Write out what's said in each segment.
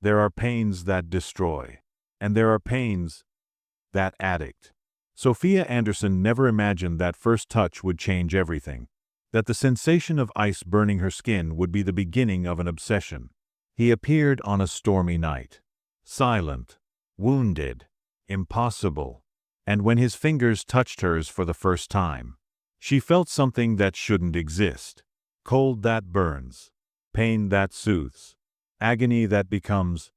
There are pains that destroy. And there are pains that addict. Sofia Anderson never imagined that first touch would change everything. That the sensation of ice burning her skin would be the beginning of an obsession. He appeared on a stormy night. Silent, wounded, impossible. And when his fingers touched hers for the first time, she felt something that shouldn't exist. Cold that burns. Pain that soothes. Agony that becomes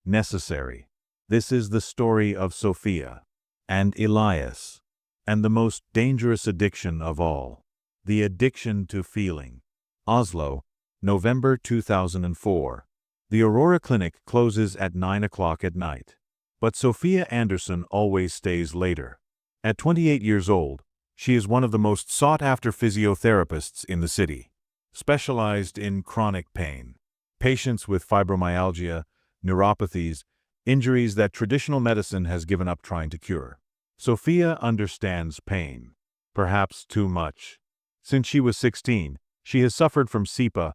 necessary. This is the story of Sofia and Elias, and the most dangerous addiction of all, the addiction to feeling. Oslo, November 2004. The Aurora Clinic closes at 9 o'clock at night. But Sofia Anderson always stays later. At 28 years old, she is one of the most sought-after physiotherapists in the city, specialized in chronic pain. Patients with fibromyalgia, neuropathies, injuries that traditional medicine has given up trying to cure. Sofia understands pain, perhaps too much. Since she was 16, she has suffered from SIPA,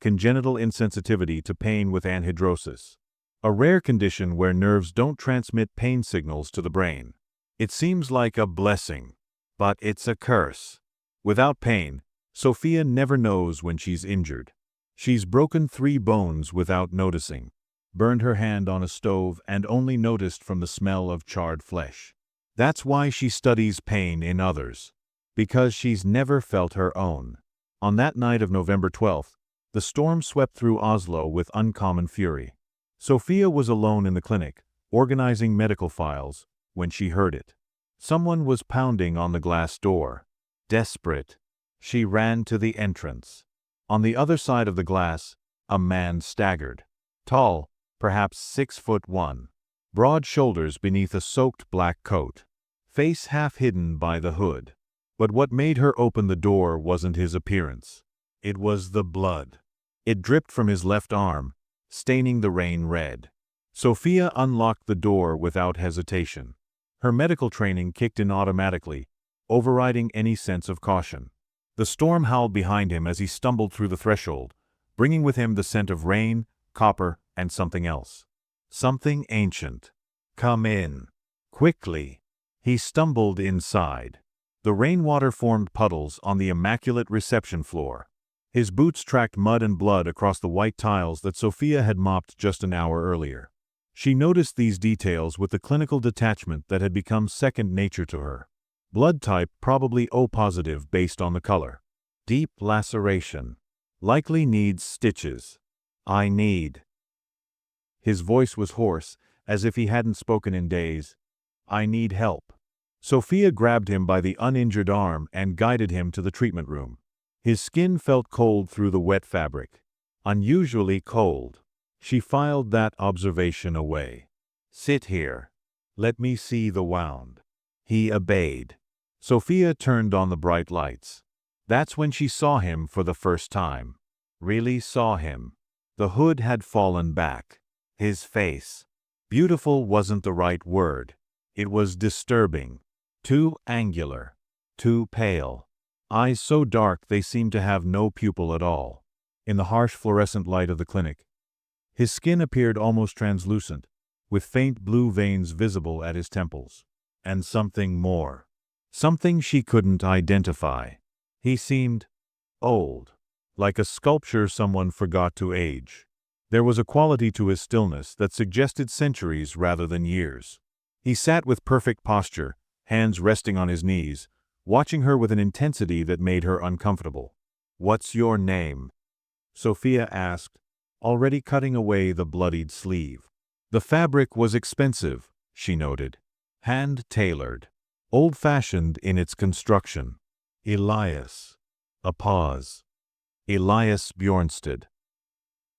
congenital insensitivity to pain with anhidrosis, a rare condition where nerves don't transmit pain signals to the brain. It seems like a blessing, but it's a curse. Without pain, Sofia never knows when she's injured. She's broken 3 bones without noticing, burned her hand on a stove and only noticed from the smell of charred flesh. That's why she studies pain in others, because she's never felt her own. On that night of November 12th, the storm swept through Oslo with uncommon fury. Sofia was alone in the clinic, organizing medical files, when she heard it. Someone was pounding on the glass door. Desperate, she ran to the entrance. On the other side of the glass, a man staggered. Tall, perhaps 6'1", broad shoulders beneath a soaked black coat, face half hidden by the hood. But what made her open the door wasn't his appearance. It was the blood. It dripped from his left arm, staining the rain red. Sofia unlocked the door without hesitation. Her medical training kicked in automatically, overriding any sense of caution. The storm howled behind him as he stumbled through the threshold, bringing with him the scent of rain, copper, and something else. Something ancient. Come in. Quickly. He stumbled inside. The rainwater formed puddles on the immaculate reception floor. His boots tracked mud and blood across the white tiles that Sofia had mopped just an hour earlier. She noticed these details with the clinical detachment that had become second nature to her. Blood type probably O-positive based on the color. Deep laceration. Likely needs stitches. I need. His voice was hoarse, as if he hadn't spoken in days. I need help. Sofia grabbed him by the uninjured arm and guided him to the treatment room. His skin felt cold through the wet fabric. Unusually cold. She filed that observation away. Sit here. Let me see the wound. He obeyed. Sofia turned on the bright lights. That's when she saw him for the first time. Really saw him. The hood had fallen back. His face. Beautiful wasn't the right word. It was disturbing. Too angular. Too pale. Eyes so dark they seemed to have no pupil at all. In the harsh fluorescent light of the clinic, his skin appeared almost translucent, with faint blue veins visible at his temples. And something more. Something she couldn't identify. He seemed old, like a sculpture someone forgot to age. There was a quality to his stillness that suggested centuries rather than years. He sat with perfect posture, hands resting on his knees, watching her with an intensity that made her uncomfortable. What's your name? Sofia asked, already cutting away the bloodied sleeve. The fabric was expensive, she noted. Hand-tailored. Old-fashioned in its construction. Elias. A pause. Elias Bjornsted.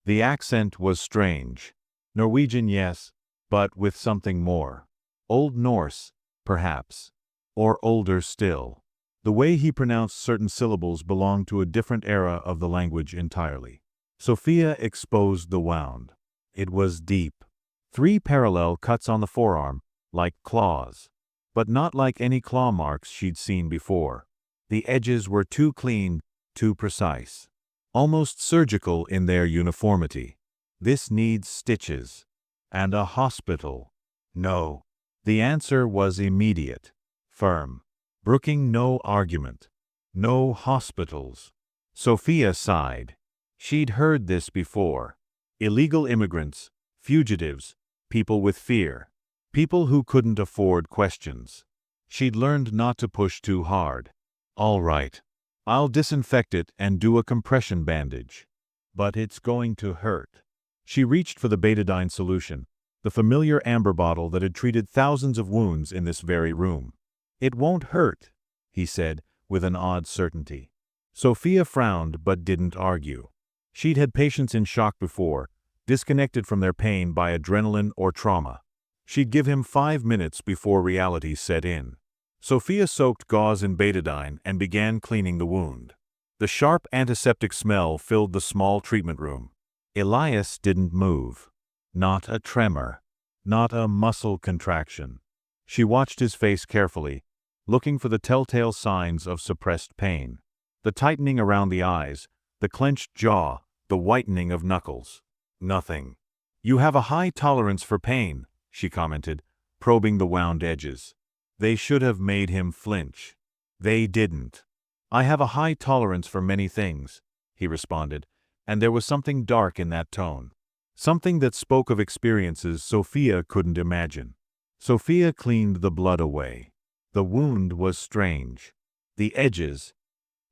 The accent was strange. Norwegian, yes, but with something more. Old Norse, perhaps. Or older still. The way he pronounced certain syllables belonged to a different era of the language entirely. Sofia exposed the wound. It was deep. 3 parallel cuts on the forearm, like claws. But not like any claw marks she'd seen before. The edges were too clean, too precise. Almost surgical in their uniformity. This needs stitches. And a hospital. No. The answer was immediate. Firm. Brooking no argument. No hospitals. Sofia sighed. She'd heard this before. Illegal immigrants, fugitives, people with fear. People who couldn't afford questions. She'd learned not to push too hard. All right. I'll disinfect it and do a compression bandage. But it's going to hurt. She reached for the betadine solution, the familiar amber bottle that had treated thousands of wounds in this very room. It won't hurt, he said, with an odd certainty. Sofia frowned but didn't argue. She'd had patients in shock before, disconnected from their pain by adrenaline or trauma. She'd give him 5 minutes before reality set in. Sofia soaked gauze in betadine and began cleaning the wound. The sharp antiseptic smell filled the small treatment room. Elias didn't move. Not a tremor. Not a muscle contraction. She watched his face carefully, looking for the telltale signs of suppressed pain. The tightening around the eyes, the clenched jaw, the whitening of knuckles. Nothing. You have a high tolerance for pain, she commented, probing the wound edges. They should have made him flinch. They didn't. I have a high tolerance for many things, he responded, and there was something dark in that tone. Something that spoke of experiences Sofia couldn't imagine. Sofia cleaned the blood away. The wound was strange. The edges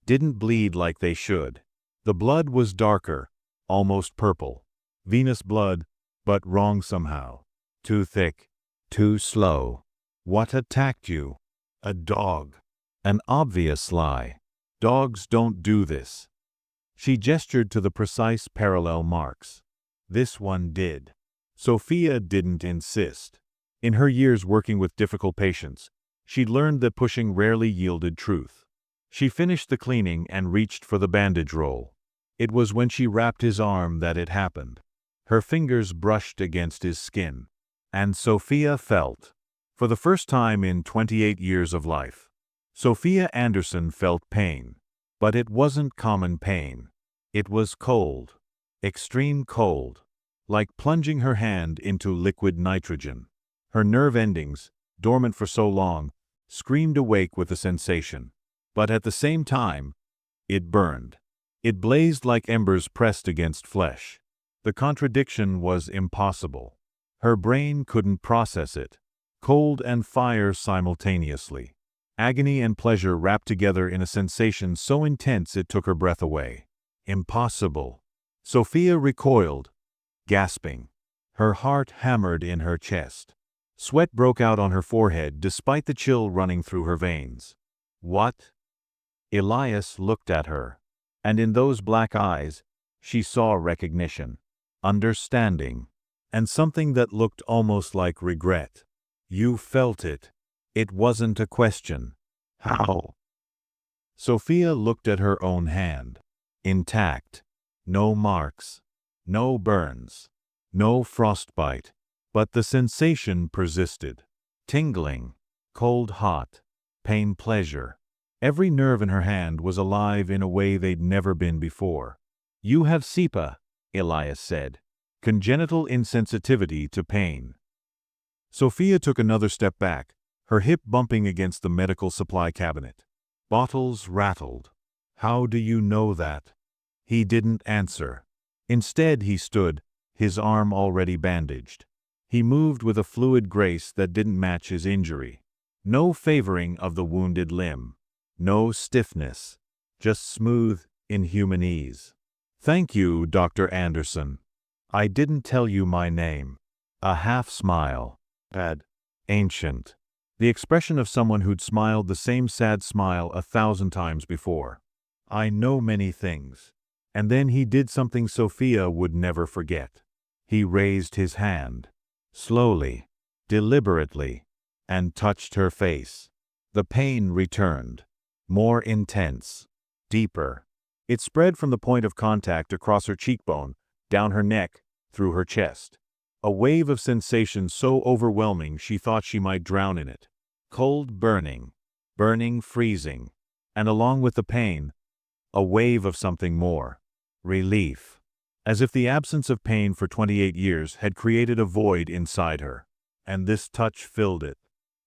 didn't bleed like they should. The blood was darker, almost purple. Venous blood, but wrong somehow. Too thick. Too slow. What attacked you? A dog. An obvious lie. Dogs don't do this. She gestured to the precise parallel marks. This one did. Sofia didn't insist. In her years working with difficult patients, she'd learned that pushing rarely yielded truth. She finished the cleaning and reached for the bandage roll. It was when she wrapped his arm that it happened. Her fingers brushed against his skin. And Sofia felt. For the first time in 28 years of life, Sofia Anderson felt pain. But it wasn't common pain. It was cold. Extreme cold. Like plunging her hand into liquid nitrogen. Her nerve endings, dormant for so long, screamed awake with the sensation. But at the same time, it burned. It blazed like embers pressed against flesh. The contradiction was impossible. Her brain couldn't process it. Cold and fire simultaneously. Agony and pleasure wrapped together in a sensation so intense it took her breath away. Impossible. Sofia recoiled, gasping. Her heart hammered in her chest. Sweat broke out on her forehead despite the chill running through her veins. What? Elias looked at her. And in those black eyes, she saw recognition, understanding, and something that looked almost like regret. You felt it. It wasn't a question. How? Sofia looked at her own hand. Intact. No marks. No burns. No frostbite. But the sensation persisted. Tingling. Cold-hot. Pain-pleasure. Every nerve in her hand was alive in a way they'd never been before. You have SIPA, Elias said. Congenital insensitivity to pain. Sofia took another step back, her hip bumping against the medical supply cabinet. Bottles rattled. How do you know that? He didn't answer. Instead he stood, his arm already bandaged. He moved with a fluid grace that didn't match his injury. No favoring of the wounded limb. No stiffness. Just smooth, inhuman ease. Thank you, Dr. Anderson. I didn't tell you my name. A half smile. Bad. Ancient. The expression of someone who'd smiled the same sad smile 1,000 times before. I know many things. And then he did something Sofia would never forget. He raised his hand. Slowly. Deliberately. And touched her face. The pain returned. More intense. Deeper. It spread from the point of contact across her cheekbone, down her neck, through her chest. A wave of sensation so overwhelming she thought she might drown in it. Cold burning. Burning freezing. And along with the pain, a wave of something more. Relief. as if the absence of pain for 28 years had created a void inside her, and this touch filled it.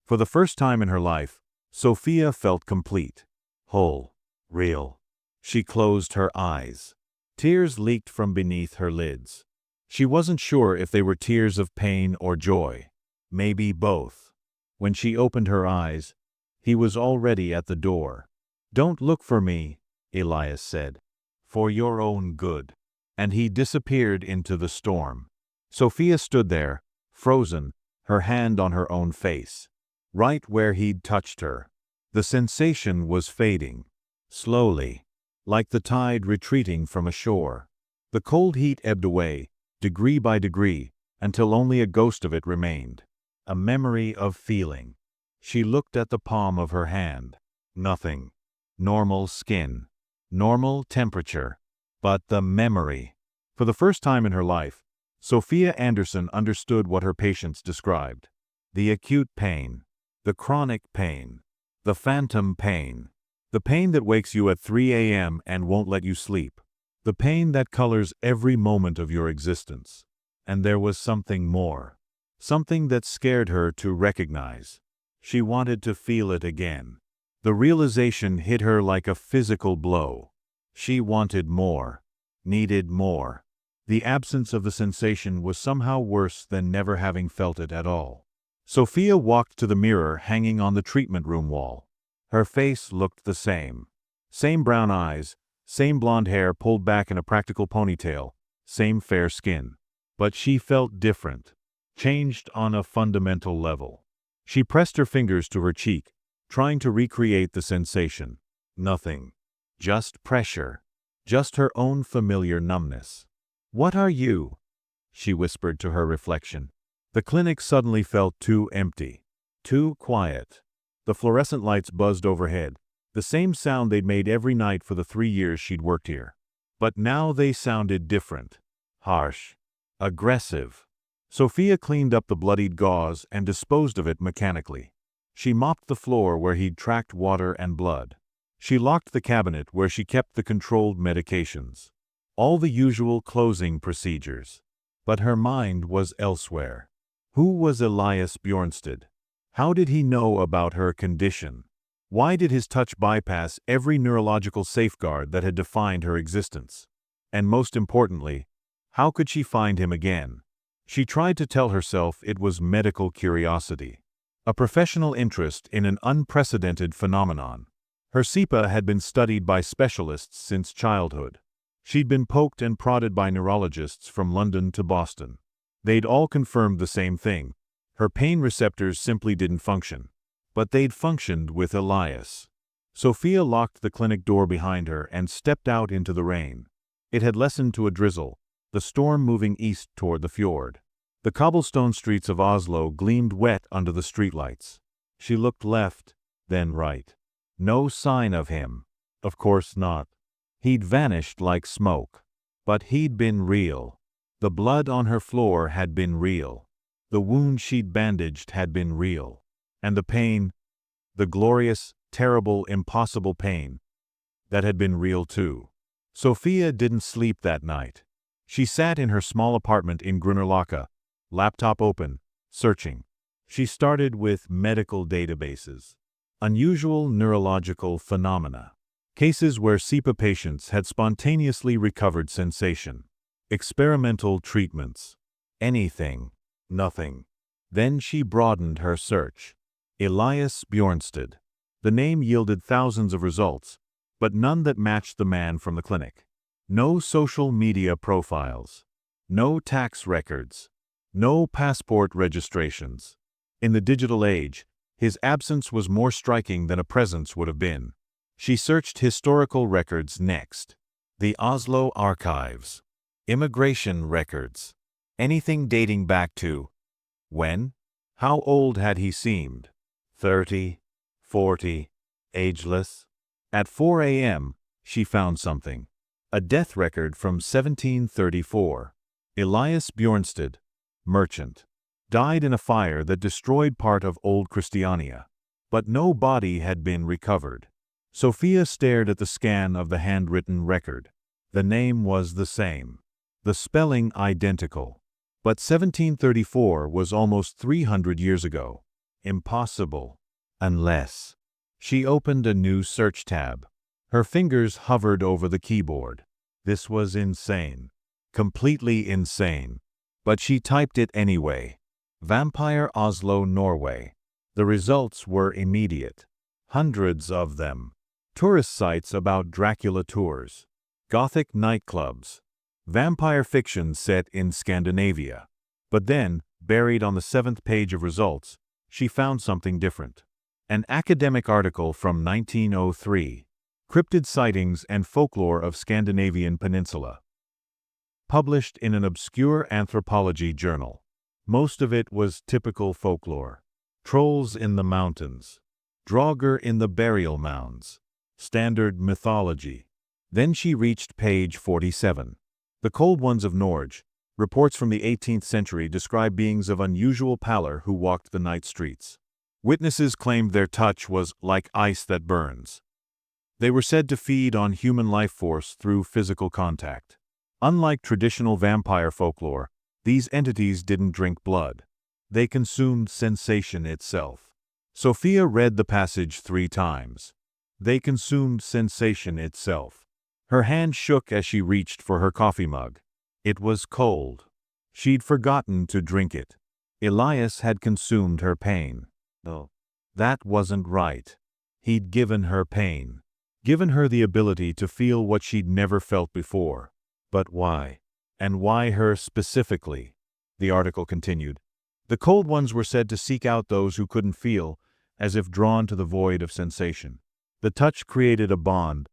For the first time in her life, Sofia felt complete, whole, real. She closed her eyes. Tears leaked from beneath her lids. She wasn't sure if they were tears of pain or joy. Maybe both. When she opened her eyes, he was already at the door. "Don't look for me," Elias said. "For your own good." And he disappeared into the storm. Sofia stood there, frozen, her hand on her own face, right where he'd touched her. The sensation was fading, slowly, like the tide retreating from a shore. The cold heat ebbed away, degree by degree, until only a ghost of it remained. A memory of feeling. She looked at the palm of her hand. Nothing. Normal skin. Normal temperature. But the memory. For the first time in her life, Sofia Anderson understood what her patients described. The acute pain. The chronic pain. The phantom pain. The pain that wakes you at 3 a.m. and won't let you sleep. The pain that colors every moment of your existence. And there was something more. Something that scared her to recognize. She wanted to feel it again. The realization hit her like a physical blow. She wanted more. Needed more. The absence of the sensation was somehow worse than never having felt it at all. Sofia walked to the mirror hanging on the treatment room wall. Her face looked the same. Same brown eyes, same blonde hair pulled back in a practical ponytail, same fair skin. But she felt different. Changed on a fundamental level. She pressed her fingers to her cheek, trying to recreate the sensation. Nothing. Just pressure. Just her own familiar numbness. "What are you?" she whispered to her reflection. The clinic suddenly felt too empty. Too quiet. The fluorescent lights buzzed overhead, the same sound they'd made every night for the 3 years she'd worked here. But now they sounded different. Harsh. Aggressive. Sofia cleaned up the bloodied gauze and disposed of it mechanically. She mopped the floor where he'd tracked water and blood. She locked the cabinet where she kept the controlled medications. All the usual closing procedures. But her mind was elsewhere. Who was Elias Bjornsted? How did he know about her condition? Why did his touch bypass every neurological safeguard that had defined her existence? And most importantly, how could she find him again? She tried to tell herself it was medical curiosity. A professional interest in an unprecedented phenomenon. Her SEPA had been studied by specialists since childhood. She'd been poked and prodded by neurologists from London to Boston. They'd all confirmed the same thing. Her pain receptors simply didn't function. But they'd functioned with Elias. Sofia locked the clinic door behind her and stepped out into the rain. It had lessened to a drizzle, the storm moving east toward the fjord. The cobblestone streets of Oslo gleamed wet under the streetlights. She looked left, then right. No sign of him. Of course not. He'd vanished like smoke. But he'd been real. The blood on her floor had been real. The wound she'd bandaged had been real. And the pain, the glorious, terrible, impossible pain, that had been real too. Sofia didn't sleep that night. She sat in her small apartment in Grünerløkka, laptop open, searching. She started with medical databases. Unusual neurological phenomena. Cases where SEPA patients had spontaneously recovered sensation. Experimental treatments. Anything. Nothing. Then she broadened her search. Elias Bjornsted. The name yielded thousands of results, but none that matched the man from the clinic. No social media profiles. No tax records. No passport registrations. In the digital age, his absence was more striking than a presence would have been. She searched historical records next. The Oslo archives. Immigration records. Anything dating back to when? How old had he seemed? 30, 40, ageless? At 4 a.m., she found something. A death record from 1734. Elias Bjornsted, merchant. Died in a fire that destroyed part of old Christiania. But no body had been recovered. Sofia stared at the scan of the handwritten record. The name was the same. the spelling identical. But 1734 was almost 300 years ago. Impossible. Unless. She opened a new search tab. Her fingers hovered over the keyboard. This was insane. Completely insane. But she typed it anyway. Vampire Oslo, Norway. The results were immediate. Hundreds of them. Tourist sites about Dracula tours. Gothic nightclubs. Vampire fiction set in Scandinavia. But then, buried on the 7th page of results, she found something different. An academic article from 1903. Cryptid sightings and folklore of Scandinavian peninsula. Published in an obscure anthropology journal. Most of it was typical folklore. Trolls in the mountains. Draugr in the burial mounds. Standard mythology. Then she reached page 47. The Cold Ones of Norge. Reports from the 18th century describe beings of unusual pallor who walked the night streets. Witnesses claimed their touch was like ice that burns. They were said to feed on human life force through physical contact. Unlike traditional vampire folklore, these entities didn't drink blood. They consumed sensation itself. Sofia read the passage 3 times. They consumed sensation itself. Her hand shook as she reached for her coffee mug. It was cold. She'd forgotten to drink it. Elias had consumed her pain. No, that wasn't right. He'd given her pain. Given her the ability to feel what she'd never felt before. But why? And why her specifically? The article continued. The Cold Ones were said to seek out those who couldn't feel, as if drawn to the void of sensation. The touch created a bond,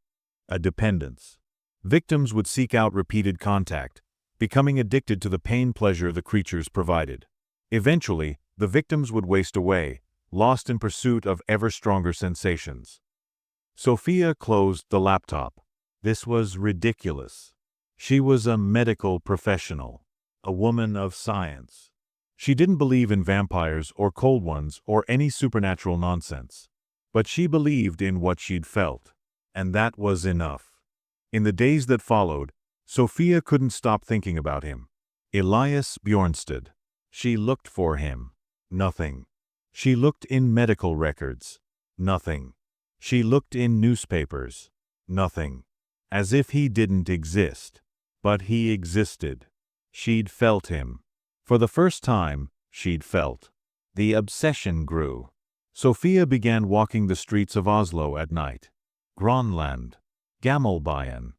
a dependence. Victims would seek out repeated contact, becoming addicted to the pain-pleasure the creatures provided. Eventually, the victims would waste away, lost in pursuit of ever-stronger sensations. Sofia closed the laptop. This was ridiculous. She was a medical professional, a woman of science. She didn't believe in vampires or cold ones or any supernatural nonsense. But she believed in what she'd felt. And that was enough. In the days that followed, Sofia couldn't stop thinking about him. Elias Bjornstad. She looked for him. Nothing. She looked in medical records. Nothing. She looked in newspapers. Nothing. As if he didn't exist. But he existed. She'd felt him. For the first time, she'd felt. The obsession grew. Sofia began walking the streets of Oslo at night. Gronland, Gammelbyen,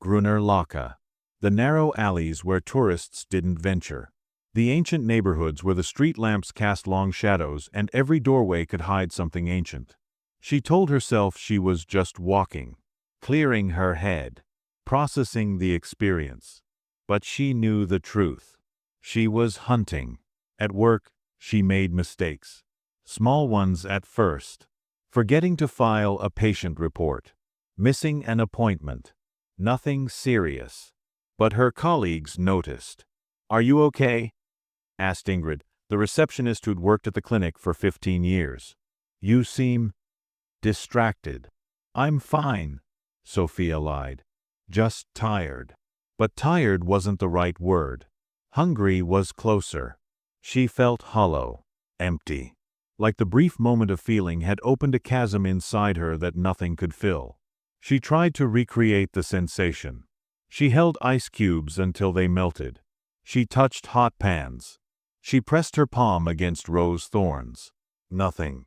Grunnerløkka. The narrow alleys where tourists didn't venture. The ancient neighborhoods where the street lamps cast long shadows and every doorway could hide something ancient. She told herself she was just walking, clearing her head, processing the experience. But she knew the truth. She was hunting. At work, she made mistakes. Small ones at first. Forgetting to file a patient report. Missing an appointment. Nothing serious. But her colleagues noticed. "Are you okay?" asked Ingrid, the receptionist who'd worked at the clinic for 15 years. "You seem distracted." "I'm fine," Sofia lied. "Just tired." But tired wasn't the right word. Hungry was closer. She felt hollow, empty. Like the brief moment of feeling had opened a chasm inside her that nothing could fill. She tried to recreate the sensation. She held ice cubes until they melted. She touched hot pans. She pressed her palm against rose thorns. Nothing.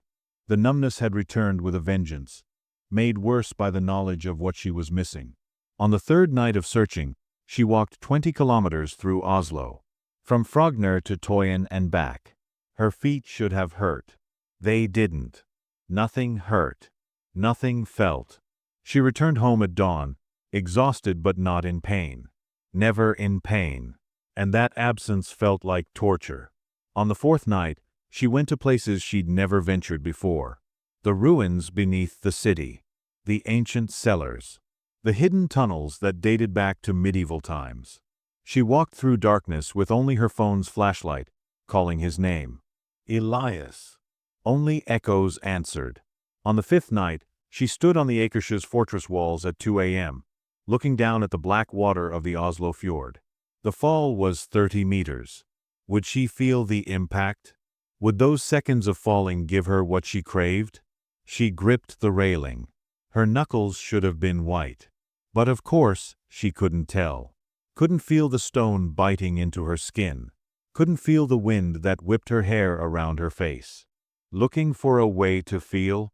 The numbness had returned with a vengeance, made worse by the knowledge of what she was missing. On the 3rd night of searching, she walked 20 kilometers through Oslo. From Frogner to Tøyen and back. Her feet should have hurt. They didn't. Nothing hurt. Nothing felt. She returned home at dawn, exhausted but not in pain. Never in pain. And that absence felt like torture. On the 4th night, she went to places she'd never ventured before. The ruins beneath the city. The ancient cellars. The hidden tunnels that dated back to medieval times. She walked through darkness with only her phone's flashlight, calling his name. Elias. Only echoes answered. On the 5th night, she stood on the Akershes fortress walls at 2 a.m., looking down at the black water of the Oslo fjord. The fall was 30 meters. Would she feel the impact? Would those seconds of falling give her what she craved? She gripped the railing. Her knuckles should have been white. But of course, she couldn't tell. Couldn't feel the stone biting into her skin. Couldn't feel the wind that whipped her hair around her face. Looking for a way to feel?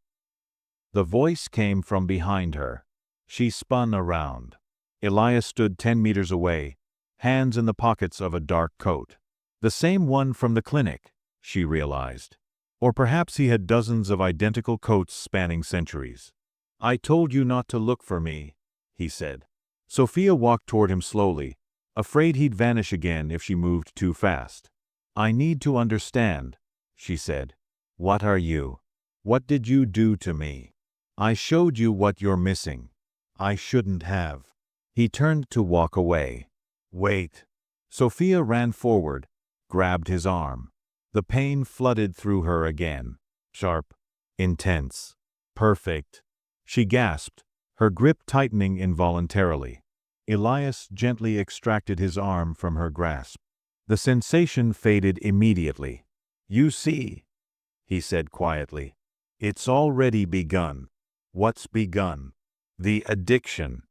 The voice came from behind her. She spun around. Elias stood 10 meters away, hands in the pockets of a dark coat. The same one from the clinic, she realized. Or perhaps he had dozens of identical coats spanning centuries. "I told you not to look for me," he said. Sofia walked toward him slowly, afraid he'd vanish again if she moved too fast. "I need to understand," she said. "What are you? What did you do to me? I showed you what you're missing. I shouldn't have." He turned to walk away. "Wait." Sofia ran forward, grabbed his arm. The pain flooded through her again. Sharp, intense, perfect. She gasped, her grip tightening involuntarily. Elias gently extracted his arm from her grasp. The sensation faded immediately. "You see," he said quietly, "it's already begun." "What's begun?" "The addiction."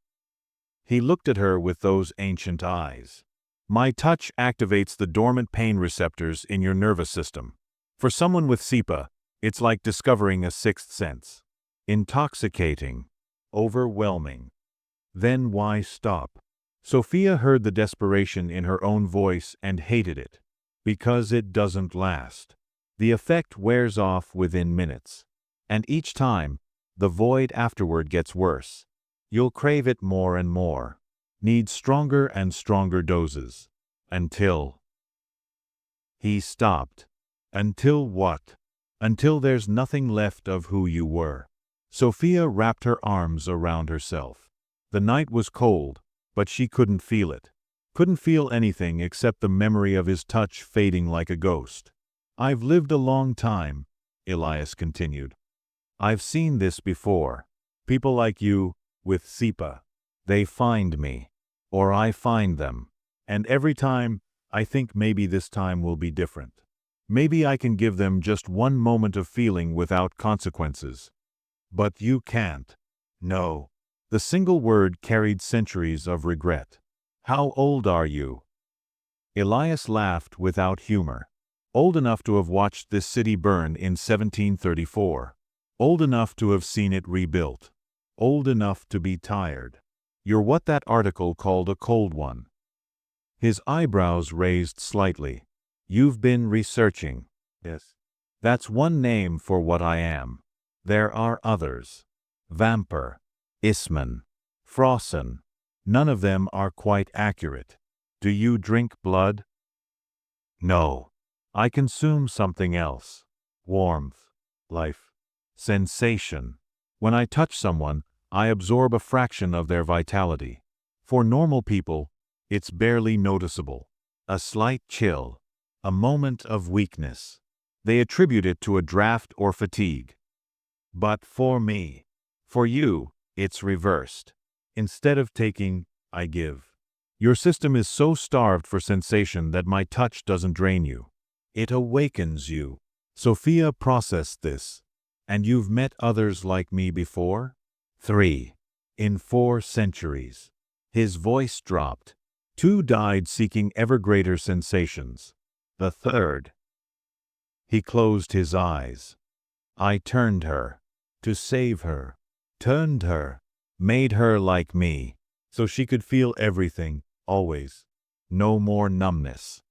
He looked at her with those ancient eyes. "My touch activates the dormant pain receptors in your nervous system. For someone with SIPA, it's like discovering a sixth sense. Intoxicating. Overwhelming. Then why stop?" Sofia heard the desperation in her own voice and hated it. Because it doesn't last. The effect wears off within minutes. And each time, the void afterward gets worse. You'll crave it more and more. Need stronger and stronger doses. Until... He stopped. Until what? Until there's nothing left of who you were. Sofia wrapped her arms around herself. The night was cold, but she couldn't feel it. Couldn't feel anything except the memory of his touch fading like a ghost. "I've lived a long time," Elias continued. "I've seen this before. People like you, with SIPA. They find me. Or I find them. And every time, I think maybe this time will be different. Maybe I can give them just one moment of feeling without consequences. But you can't. No." The single word carried centuries of regret. "How old are you?" Elias laughed without humor. "Old enough to have watched this city burn in 1734. Old enough to have seen it rebuilt. Old enough to be tired. You're what that article called a cold one." His eyebrows raised slightly. "You've been researching." "Yes." "That's one name for what I am. There are others. Vampire, Isman, Frossen. None of them are quite accurate. Do you drink blood?" "No. I consume something else. Warmth. Life. Sensation. When I touch someone, I absorb a fraction of their vitality. For normal people, it's barely noticeable. A slight chill. A moment of weakness. They attribute it to a draft or fatigue. But for me, for you, it's reversed. Instead of taking, I give. Your system is so starved for sensation that my touch doesn't drain you. It awakens you." Sofia processed this. "And you've met others like me before?" 3. In 4 centuries. His voice dropped. 2 died seeking ever greater sensations. The third. He closed his eyes. "I turned her. To save her. Turned her. Made her like me. So she could feel everything, always. No more numbness.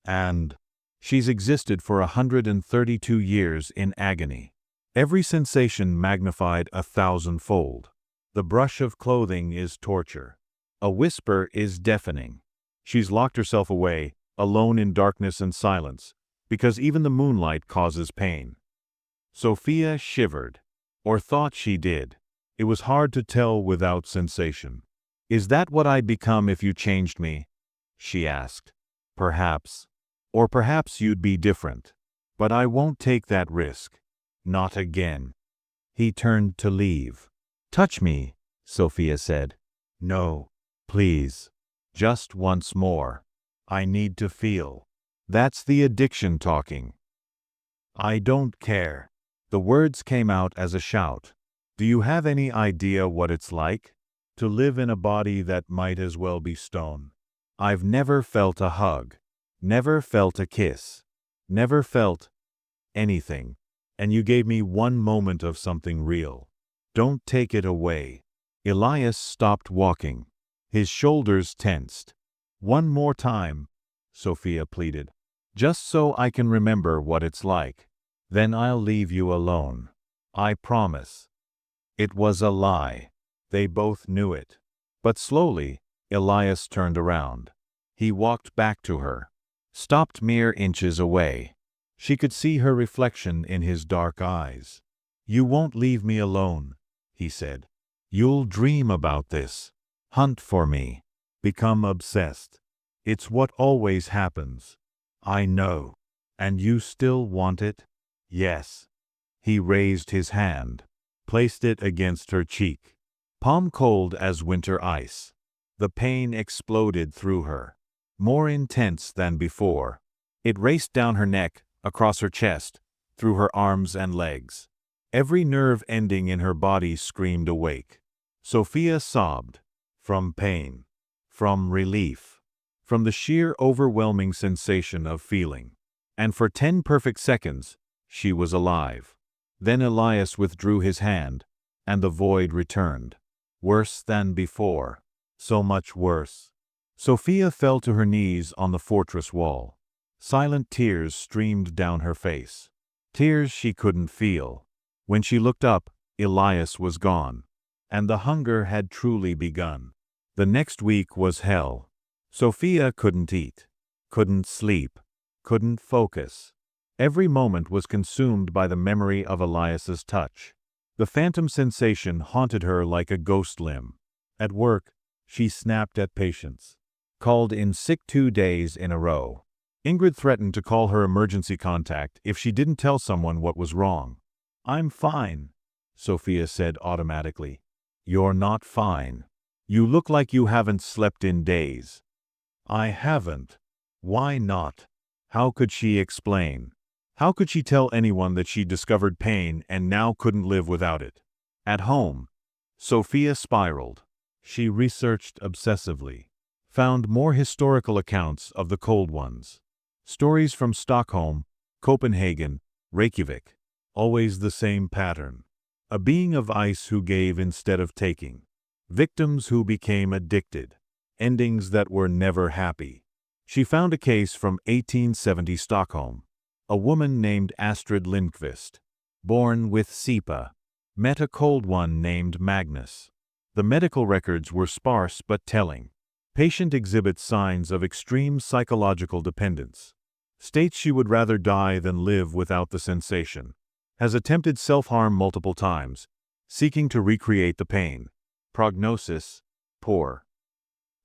And she's existed for 132 years in agony. Every sensation magnified 1,000-fold. The brush of clothing is torture. A whisper is deafening. She's locked herself away, alone in darkness and silence, because even the moonlight causes pain." Sofia shivered. Or thought she did. It was hard to tell without sensation. "Is that what I'd become if you changed me?" she asked. "Perhaps. Or perhaps you'd be different. But I won't take that risk. Not again." He turned to leave. "Touch me," Sofia said. "No. Please." Just once more. I need to feel. That's the addiction talking. I don't care. The words came out as a shout. Do you have any idea what it's like? To live in a body that might as well be stone. I've never felt a hug. Never felt a kiss. Never felt anything. And you gave me one moment of something real. Don't take it away. Elias stopped walking. His shoulders tensed. One more time, Sofia pleaded. Just so I can remember what it's like. Then I'll leave you alone. I promise. It was a lie. They both knew it. But slowly, Elias turned around. He walked back to her. Stopped mere inches away. She could see her reflection in his dark eyes. You won't leave me alone, he said. You'll dream about this. Hunt for me. Become obsessed. It's what always happens. I know. And you still want it? Yes. He raised his hand, placed it against her cheek. Palm cold as winter ice. The pain exploded through her. More intense than before. It raced down her neck, across her chest, through her arms and legs. Every nerve ending in her body screamed awake. Sofia sobbed. From pain. From relief. From the sheer overwhelming sensation of feeling. And for 10 perfect seconds, she was alive. Then Elias withdrew his hand, and the void returned. Worse than before. So much worse. Sofia fell to her knees on the fortress wall. Silent tears streamed down her face. Tears she couldn't feel. When she looked up, Elias was gone. And the hunger had truly begun. The next week was hell. Sofia couldn't eat. Couldn't sleep. Couldn't focus. Every moment was consumed by the memory of Elias's touch. The phantom sensation haunted her like a ghost limb. At work, she snapped at patients. Called in sick 2 days in a row. Ingrid threatened to call her emergency contact if she didn't tell someone what was wrong. I'm fine, Sofia said automatically. You're not fine. You look like you haven't slept in days. I haven't. Why not? How could she explain? How could she tell anyone that she discovered pain and now couldn't live without it? At home, Sofia spiraled. She researched obsessively. Found more historical accounts of the cold ones. Stories from Stockholm, Copenhagen, Reykjavik. Always the same pattern. A being of ice who gave instead of taking. Victims who became addicted. Endings that were never happy. She found a case from 1870 Stockholm. A woman named Astrid Lindqvist. Born with SIPA. Met a cold one named Magnus. The medical records were sparse but telling. Patient exhibits signs of extreme psychological dependence. States she would rather die than live without the sensation. Has attempted self-harm multiple times, seeking to recreate the pain. Prognosis, poor.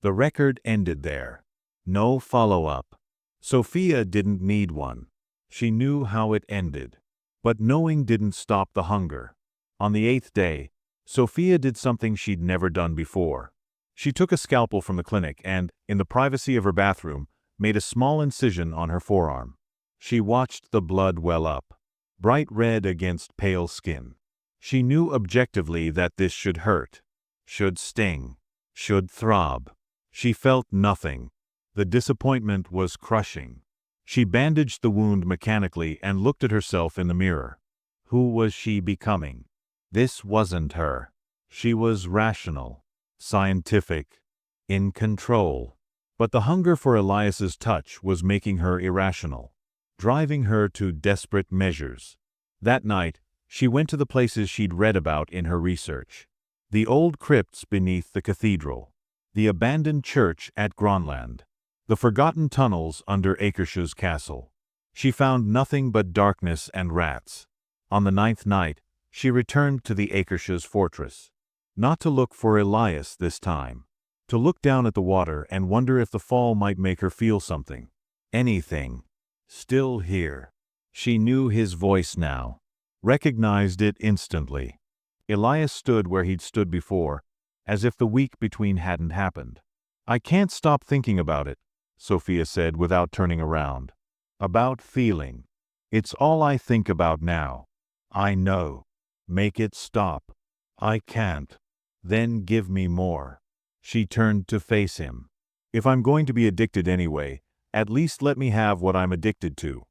The record ended there. No follow-up. Sofia didn't need one. She knew how it ended. But knowing didn't stop the hunger. On the 8th day, Sofia did something she'd never done before. She took a scalpel from the clinic and, in the privacy of her bathroom, made a small incision on her forearm. She watched the blood well up. Bright red against pale skin. She knew objectively that this should hurt. Should sting. Should throb. She felt nothing. The disappointment was crushing. She bandaged the wound mechanically and looked at herself in the mirror. Who was she becoming? This wasn't her. She was rational, scientific, in control. But the hunger for Elias's touch was making her irrational, driving her to desperate measures. That night, she went to the places she'd read about in her research. The old crypts beneath the cathedral. The abandoned church at Gronland. The forgotten tunnels under Akersjö's castle. She found nothing but darkness and rats. On the 9th night, she returned to the Akersjö's fortress. Not to look for Elias this time. To look down at the water and wonder if the fall might make her feel something. Anything. Still here. She knew his voice now. Recognized it instantly. Elias stood where he'd stood before, as if the week between hadn't happened. I can't stop thinking about it, Sofia said without turning around. About feeling. It's all I think about now. I know. Make it stop. I can't. Then give me more. She turned to face him. If I'm going to be addicted anyway, at least let me have what I'm addicted to.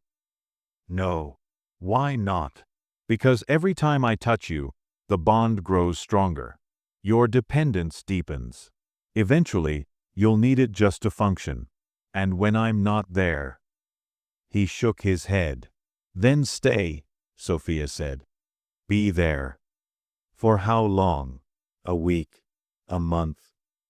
No. Why not? Because every time I touch you, the bond grows stronger. Your dependence deepens. Eventually, you'll need it just to function. And when I'm not there. He shook his head. Then stay, Sofia said. Be there. For how long? A week? A month?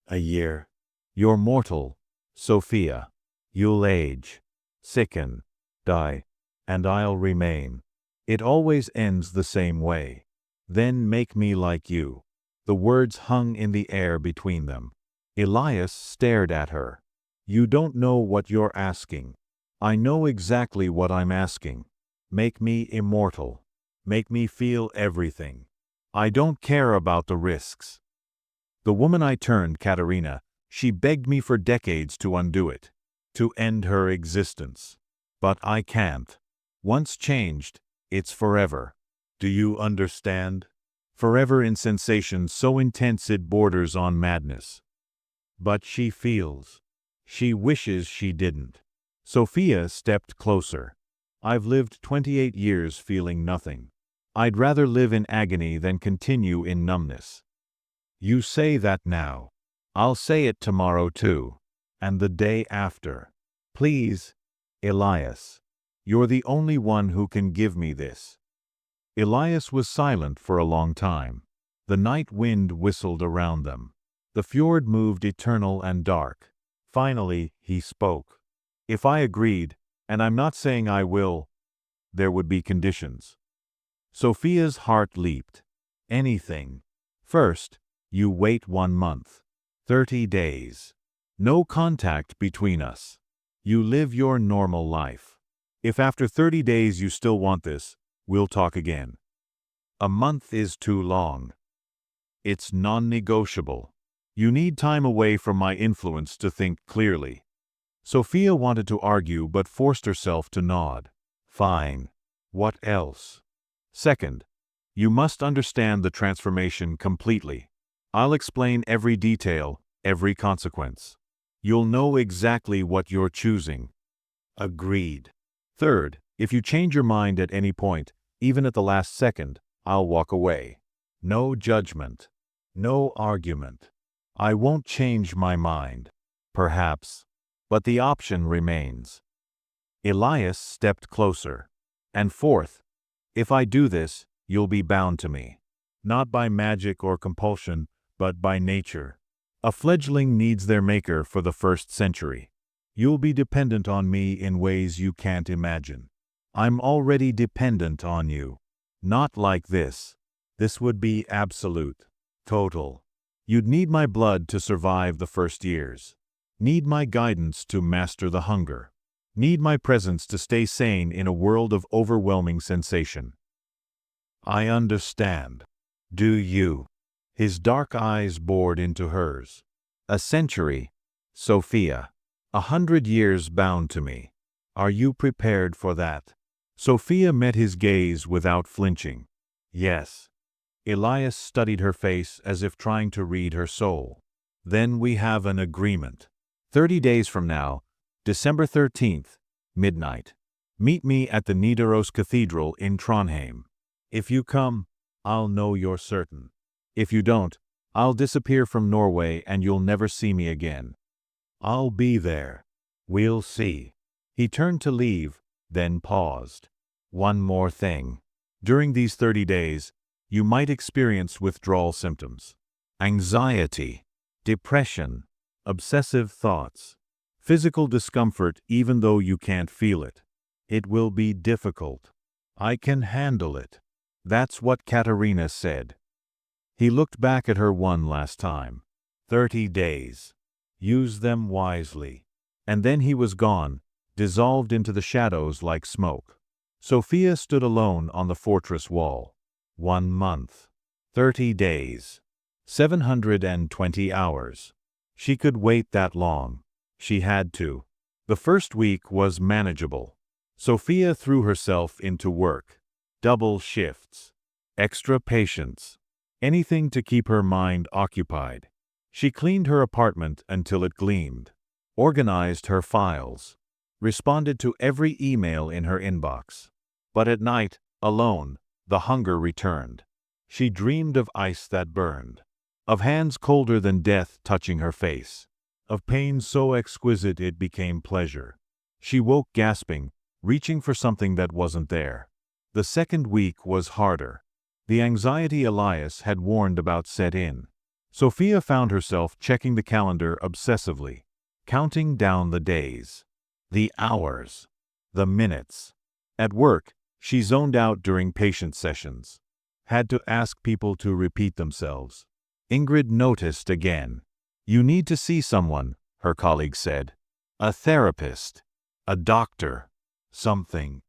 A year? You're mortal, Sofia. You'll age, sicken, die, and I'll remain. It always ends the same way. Then make me like you. The words hung in the air between them. Elias stared at her. You don't know what you're asking. I know exactly what I'm asking. Make me immortal. Make me feel everything. I don't care about the risks. The woman I turned, Katerina, she begged me for decades to undo it, to end her existence. But I can't. Once changed, it's forever. Do you understand? Forever in sensation so intense it borders on madness. But she feels. She wishes she didn't. Sofia stepped closer. I've lived 28 years feeling nothing. I'd rather live in agony than continue in numbness. You say that now. I'll say it tomorrow too. And the day after. Please, Elias. You're the only one who can give me this. Elias was silent for a long time. The night wind whistled around them. The fjord moved eternal and dark. Finally, he spoke. If I agreed, and I'm not saying I will, there would be conditions. Sofia's heart leaped. Anything. First, you wait 1 month. 30 days. No contact between us. You live your normal life. If after 30 days you still want this, we'll talk again. A month is too long. It's non-negotiable. You need time away from my influence to think clearly. Sofia wanted to argue but forced herself to nod. Fine. What else? Second, you must understand the transformation completely. I'll explain every detail, every consequence. You'll know exactly what you're choosing. Agreed. Third, if you change your mind at any point, even at the last second, I'll walk away. No judgment. No argument. I won't change my mind. Perhaps. But the option remains. Elias stepped closer. And fourth, if I do this, you'll be bound to me. Not by magic or compulsion, but by nature. A fledgling needs their maker for the first century. You'll be dependent on me in ways you can't imagine. I'm already dependent on you. Not like this. This would be absolute. Total. You'd need my blood to survive the first years. Need my guidance to master the hunger. Need my presence to stay sane in a world of overwhelming sensation. I understand. Do you? His dark eyes bored into hers. A century, Sofia. 100 years bound to me. Are you prepared for that? Sofia met his gaze without flinching. Yes. Elias studied her face as if trying to read her soul. Then we have an agreement. 30 days from now, December 13th, midnight. Meet me at the Nidaros Cathedral in Trondheim. If you come, I'll know you're certain. If you don't, I'll disappear from Norway and you'll never see me again. I'll be there. We'll see. He turned to leave, then paused. One more thing. During these 30 days, you might experience withdrawal symptoms. Anxiety, depression, obsessive thoughts, physical discomfort even though you can't feel it. It will be difficult. I can handle it. That's what Katerina said. He looked back at her one last time. 30 days. Use them wisely. And then he was gone, dissolved into the shadows like smoke. Sofia stood alone on the fortress wall. 1 month. 30 days. 720 hours. She could wait that long. She had to. The first week was manageable. Sofia threw herself into work. Double shifts. Extra patients. Anything to keep her mind occupied. She cleaned her apartment until it gleamed. Organized her files. Responded to every email in her inbox. But at night, alone, the hunger returned. She dreamed of ice that burned. Of hands colder than death touching her face. Of pain so exquisite it became pleasure. She woke gasping, reaching for something that wasn't there. The second week was harder. The anxiety Elias had warned about set in. Sofia found herself checking the calendar obsessively, counting down the days, the hours, the minutes. At work, she zoned out during patient sessions. Had to ask people to repeat themselves. Ingrid noticed again. You need to see someone, her colleague said. A therapist. A doctor. Something.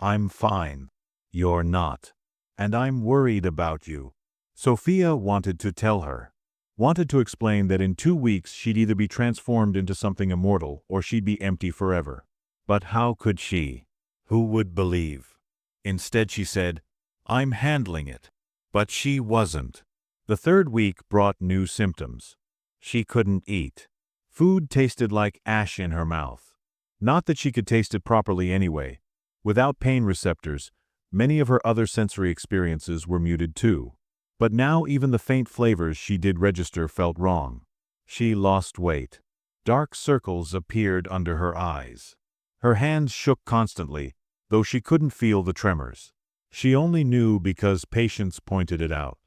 I'm fine. You're not. And I'm worried about you. Sofia wanted to tell her. Wanted to explain that in 2 weeks she'd either be transformed into something immortal or she'd be empty forever. But how could she? Who would believe? Instead she said, I'm handling it. But she wasn't. The third week brought new symptoms. She couldn't eat. Food tasted like ash in her mouth. Not that she could taste it properly anyway. Without pain receptors, many of her other sensory experiences were muted too. But now even the faint flavors she did register felt wrong. She lost weight. Dark circles appeared under her eyes. Her hands shook constantly, though she couldn't feel the tremors. She only knew because patients pointed it out.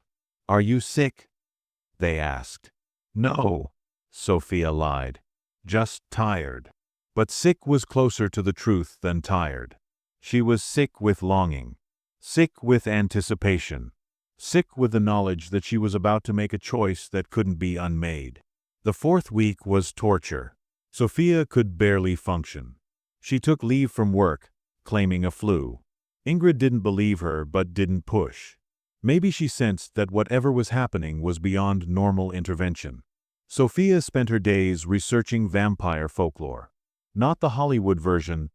Are you sick? They asked. No, Sofia lied. Just tired. But sick was closer to the truth than tired. She was sick with longing. Sick with anticipation. Sick with the knowledge that she was about to make a choice that couldn't be unmade. The fourth week was torture. Sofia could barely function. She took leave from work, claiming a flu. Ingrid didn't believe her but didn't push. Maybe she sensed that whatever was happening was beyond normal intervention. Sofia spent her days researching vampire folklore. Not the Hollywood version,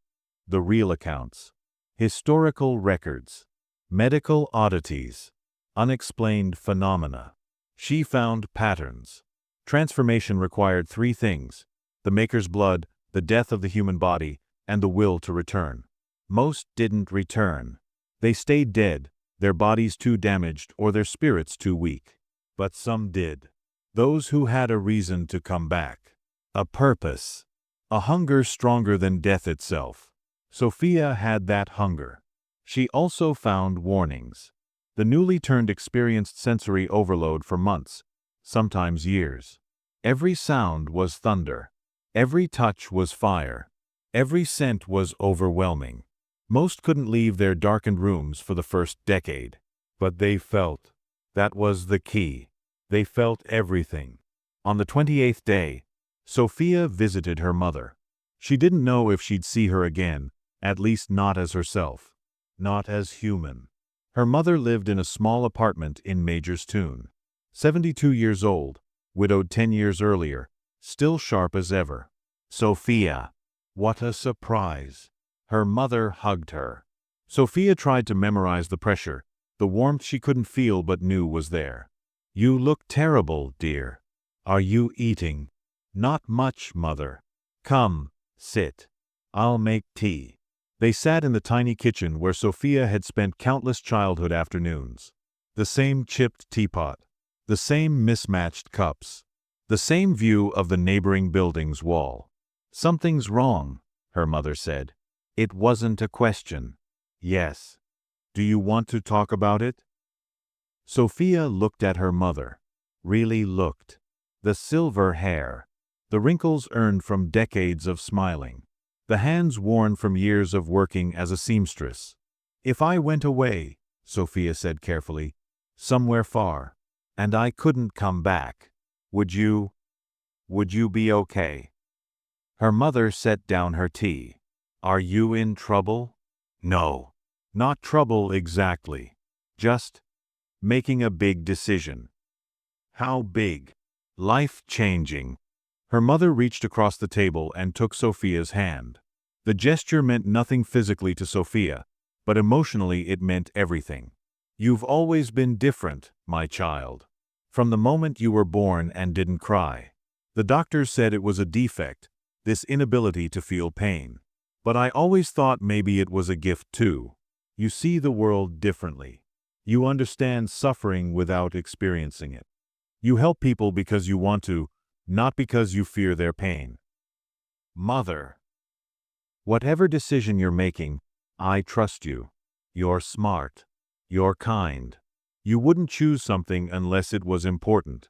the real accounts. Historical records. Medical oddities. Unexplained phenomena. She found patterns. Transformation required 3 things: the maker's blood, the death of the human body, and the will to return. Most didn't return. They stayed dead, their bodies too damaged or their spirits too weak. But some did. Those who had a reason to come back. A purpose. A hunger stronger than death itself. Sofia had that hunger. She also found warnings. The newly turned experienced sensory overload for months, sometimes years. Every sound was thunder. Every touch was fire. Every scent was overwhelming. Most couldn't leave their darkened rooms for the first decade. But they felt. That was the key. They felt everything. On the 28th day, Sofia visited her mother. She didn't know if she'd see her again, at least not as herself. Not as human. Her mother lived in a small apartment in Major's Tune. 72 years old, widowed 10 years earlier, still sharp as ever. Sofia. What a surprise. Her mother hugged her. Sofia tried to memorize the pressure, the warmth she couldn't feel but knew was there. You look terrible, dear. Are you eating? Not much, mother. Come, sit. I'll make tea. They sat in the tiny kitchen where Sofia had spent countless childhood afternoons. The same chipped teapot. The same mismatched cups. The same view of the neighboring building's wall. Something's wrong, her mother said. It wasn't a question. Yes. Do you want to talk about it? Sofia looked at her mother. Really looked. The silver hair. The wrinkles earned from decades of smiling. The hands worn from years of working as a seamstress. If I went away, Sofia said carefully, somewhere far, and I couldn't come back, would you be okay? Her mother set down her tea. Are you in trouble? No. Not trouble exactly. Just making a big decision. How big? Life-changing. Her mother reached across the table and took Sofia's hand. The gesture meant nothing physically to Sofia, but emotionally it meant everything. "You've always been different, my child. From the moment you were born and didn't cry. The doctors said it was a defect, this inability to feel pain. But I always thought maybe it was a gift too. You see the world differently. You understand suffering without experiencing it. You help people because you want to, not because you fear their pain. Mother. Whatever decision you're making, I trust you. You're smart. You're kind. You wouldn't choose something unless it was important."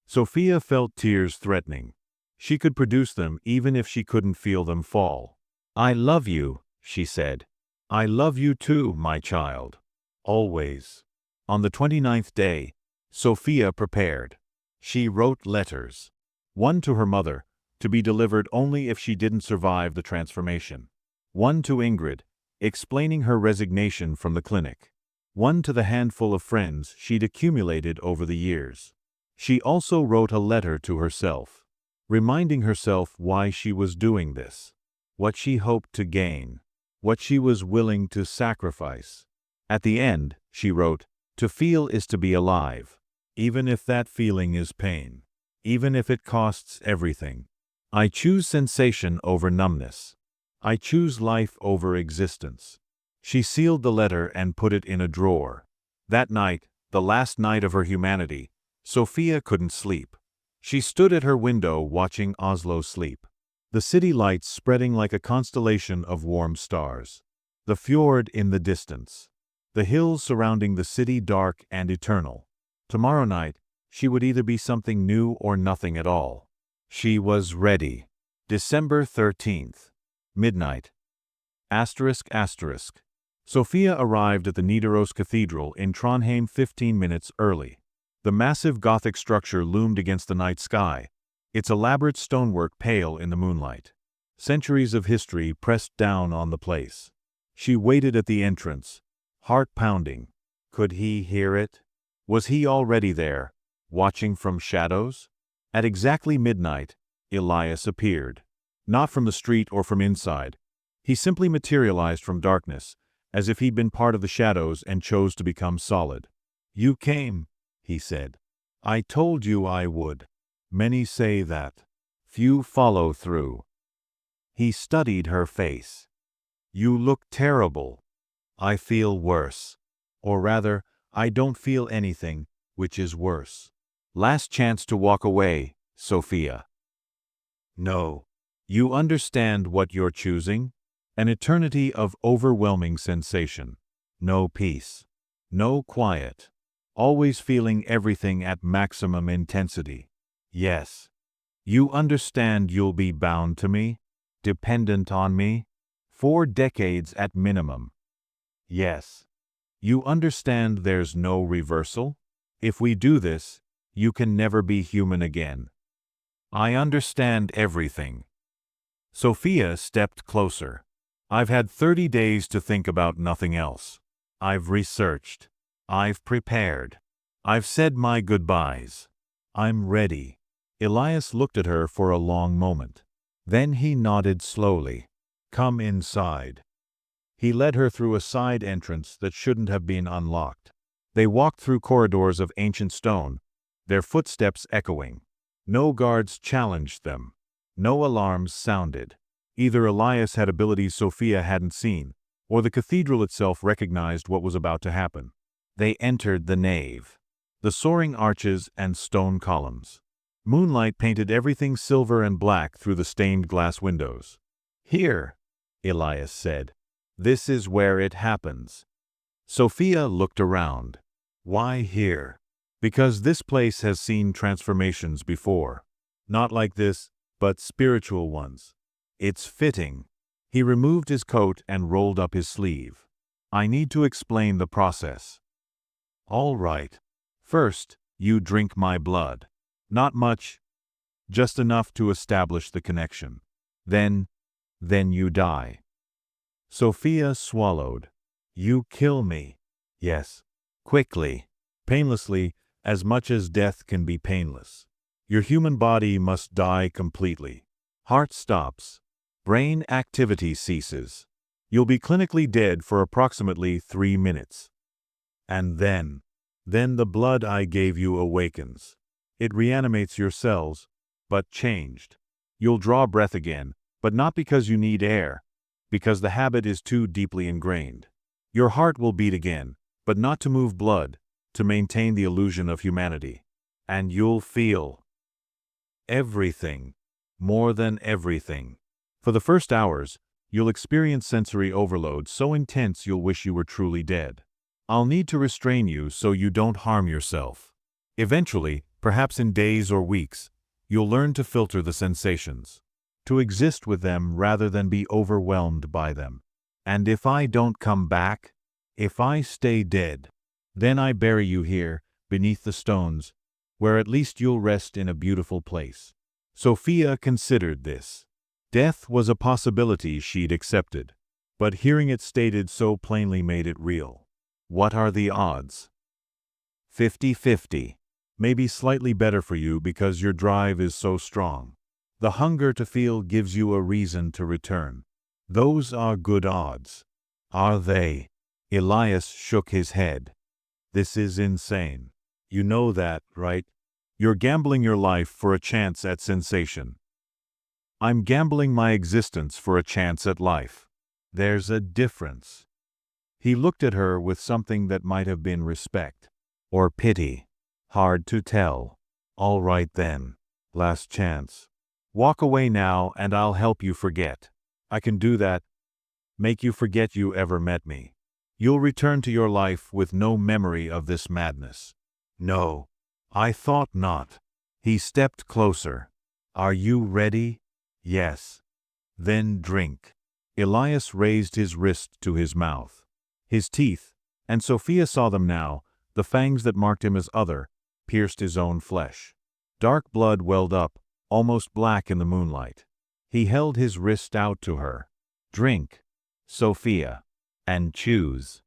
Sofia felt tears threatening. She could produce them even if she couldn't feel them fall. "I love you," she said. "I love you too, my child. Always." On the 29th day, Sofia prepared. She wrote letters. One to her mother, to be delivered only if she didn't survive the transformation. One to Ingrid, explaining her resignation from the clinic. One to the handful of friends she'd accumulated over the years. She also wrote a letter to herself, reminding herself why she was doing this, what she hoped to gain, what she was willing to sacrifice. At the end, she wrote, "To feel is to be alive, even if that feeling is pain, even if it costs everything. I choose sensation over numbness. I choose life over existence." She sealed the letter and put it in a drawer. That night, the last night of her humanity, Sofia couldn't sleep. She stood at her window watching Oslo sleep. The city lights spreading like a constellation of warm stars. The fjord in the distance. The hills surrounding the city dark and eternal. Tomorrow night, she would either be something new or nothing at all. She was ready. December 13th. Midnight. ***. Sofia arrived at the Nidaros Cathedral in Trondheim 15 minutes early. The massive Gothic structure loomed against the night sky, its elaborate stonework pale in the moonlight. Centuries of history pressed down on the place. She waited at the entrance, heart pounding. Could he hear it? Was he already there, watching from shadows? At exactly midnight, Elias appeared. Not from the street or from inside. He simply materialized from darkness, as if he'd been part of the shadows and chose to become solid. "You came," he said. "I told you I would. Many say that. Few follow through." He studied her face. "You look terrible." "I feel worse. Or rather, I don't feel anything, which is worse." "Last chance to walk away, Sofia." "No. You understand what you're choosing? An eternity of overwhelming sensation. No peace. No quiet. Always feeling everything at maximum intensity. Yes. You understand you'll be bound to me? Dependent on me? 4 decades at minimum. Yes. You understand there's no reversal? If we do this, you can never be human again." "I understand everything." Sofia stepped closer. "I've had 30 days to think about nothing else. I've researched. I've prepared. I've said my goodbyes. I'm ready." Elias looked at her for a long moment. Then he nodded slowly. "Come inside." He led her through a side entrance that shouldn't have been unlocked. They walked through corridors of ancient stone, their footsteps echoing. No guards challenged them. No alarms sounded. Either Elias had abilities Sofia hadn't seen, or the cathedral itself recognized what was about to happen. They entered the nave. The soaring arches and stone columns. Moonlight painted everything silver and black through the stained glass windows. "Here," Elias said. "This is where it happens." Sofia looked around. "Why here?" "Because this place has seen transformations before. Not like this, but spiritual ones. It's fitting." He removed his coat and rolled up his sleeve. "I need to explain the process." "All right. First, you drink my blood. Not much. Just enough to establish the connection. Then you die." Sofia swallowed. "You kill me." "Yes. Quickly. Painlessly, as much as death can be painless. Your human body must die completely. Heart stops. Brain activity ceases. You'll be clinically dead for approximately 3 minutes. And then the blood I gave you awakens. It reanimates your cells, but changed. You'll draw breath again, but not because you need air, because the habit is too deeply ingrained. Your heart will beat again, but not to move blood, to maintain the illusion of humanity. And you'll feel everything, more than everything. For the first hours, you'll experience sensory overload so intense you'll wish you were truly dead. I'll need to restrain you so you don't harm yourself. Eventually, perhaps in days or weeks, you'll learn to filter the sensations, to exist with them rather than be overwhelmed by them. And if I don't come back, if I stay dead, then I bury you here, beneath the stones, where at least you'll rest in a beautiful place. Sofia considered this. Death was a possibility she'd accepted, but hearing it stated so plainly made it real. What are the odds? 50-50. Maybe slightly better for you because your drive is so strong. The hunger to feel gives you a reason to return. Those are good odds. Are they? Elias shook his head. This is insane. You know that, right? You're gambling your life for a chance at sensation. I'm gambling my existence for a chance at life. There's a difference. He looked at her with something that might have been respect. Or pity. Hard to tell. All right then. Last chance. Walk away now and I'll help you forget. I can do that. Make you forget you ever met me. You'll return to your life with no memory of this madness. No. I thought not. He stepped closer. Are you ready? Yes. Then drink. Elias raised his wrist to his mouth. His teeth, and Sofia saw them now, the fangs that marked him as other, pierced his own flesh. Dark blood welled up, almost black in the moonlight. He held his wrist out to her. Drink, Sofia, and choose.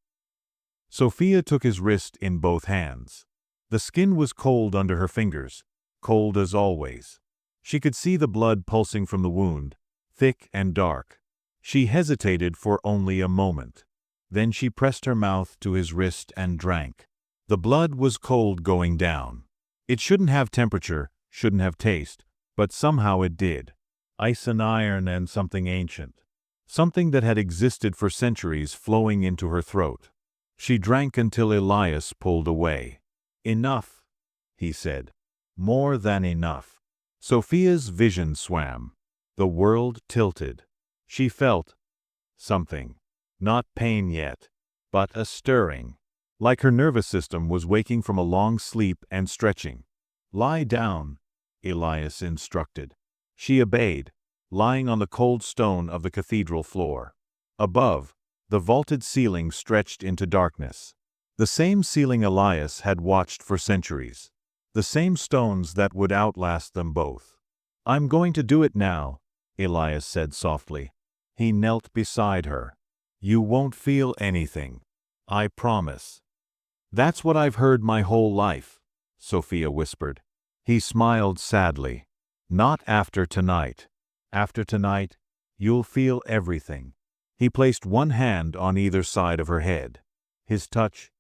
Sofia took his wrist in both hands. The skin was cold under her fingers, cold as always. She could see the blood pulsing from the wound, thick and dark. She hesitated for only a moment. Then she pressed her mouth to his wrist and drank. The blood was cold going down. It shouldn't have temperature, shouldn't have taste, but somehow it did. Ice and iron and something ancient. Something that had existed for centuries flowing into her throat. She drank until Elias pulled away. Enough, he said. More than enough. Sofia's vision swam. The world tilted. She felt something. Not pain yet, but a stirring. Like her nervous system was waking from a long sleep and stretching. Lie down, Elias instructed. She obeyed, lying on the cold stone of the cathedral floor. Above, the vaulted ceiling stretched into darkness. The same ceiling Elias had watched for centuries. The same stones that would outlast them both. I'm going to do it now, Elias said softly. He knelt beside her. You won't feel anything. I promise. That's what I've heard my whole life, Sofia whispered. He smiled sadly. Not after tonight. After tonight, you'll feel everything. He placed one hand on either side of her head. His touch,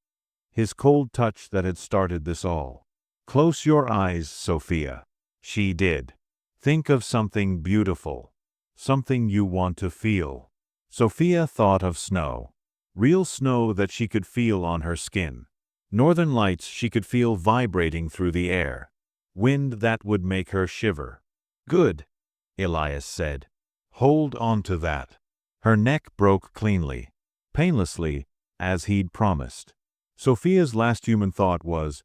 his cold touch that had started this all. Close your eyes, Sofia. She did. Think of something beautiful. Something you want to feel. Sofia thought of snow. Real snow that she could feel on her skin. Northern lights she could feel vibrating through the air. Wind that would make her shiver. Good, Elias said. Hold on to that. Her neck broke cleanly, painlessly, as he'd promised. Sofia's last human thought was,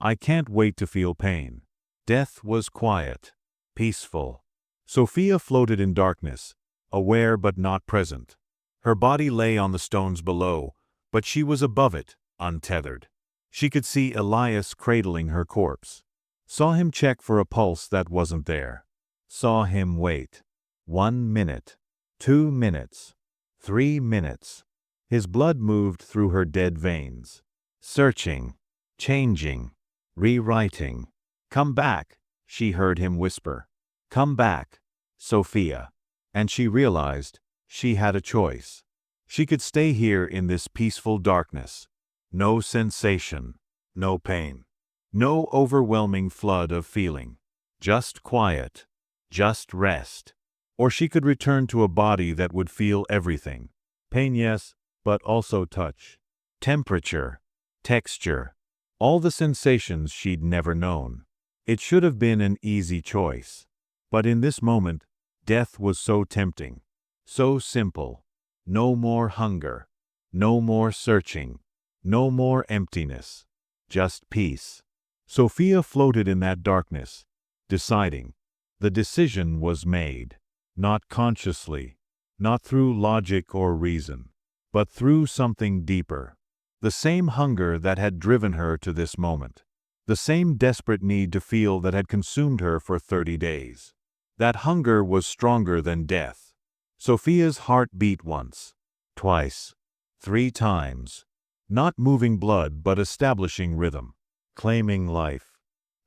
I can't wait to feel pain. Death was quiet, peaceful. Sofia floated in darkness, aware but not present. Her body lay on the stones below, but she was above it, untethered. She could see Elias cradling her corpse. Saw him check for a pulse that wasn't there. Saw him wait. 1 minute. 2 minutes. 3 minutes. His blood moved through her dead veins. Searching. Changing. Rewriting. Come back, she heard him whisper, "Come back, Sofia." And she realized she had a choice. She could stay here in this peaceful darkness. No sensation, no pain, no overwhelming flood of feeling. Just quiet, just rest. Or she could return to a body that would feel everything. Pain, yes, but also touch, temperature, texture, all the sensations she'd never known. It should have been an easy choice. But in this moment, death was so tempting, so simple. No more hunger, no more searching, no more emptiness, just peace. Sofia floated in that darkness, deciding. The decision was made, not consciously, not through logic or reason, but through something deeper. The same hunger that had driven her to this moment. The same desperate need to feel that had consumed her for 30 days. That hunger was stronger than death. Sofia's heart beat once, twice, 3 times. Not moving blood but establishing rhythm, claiming life.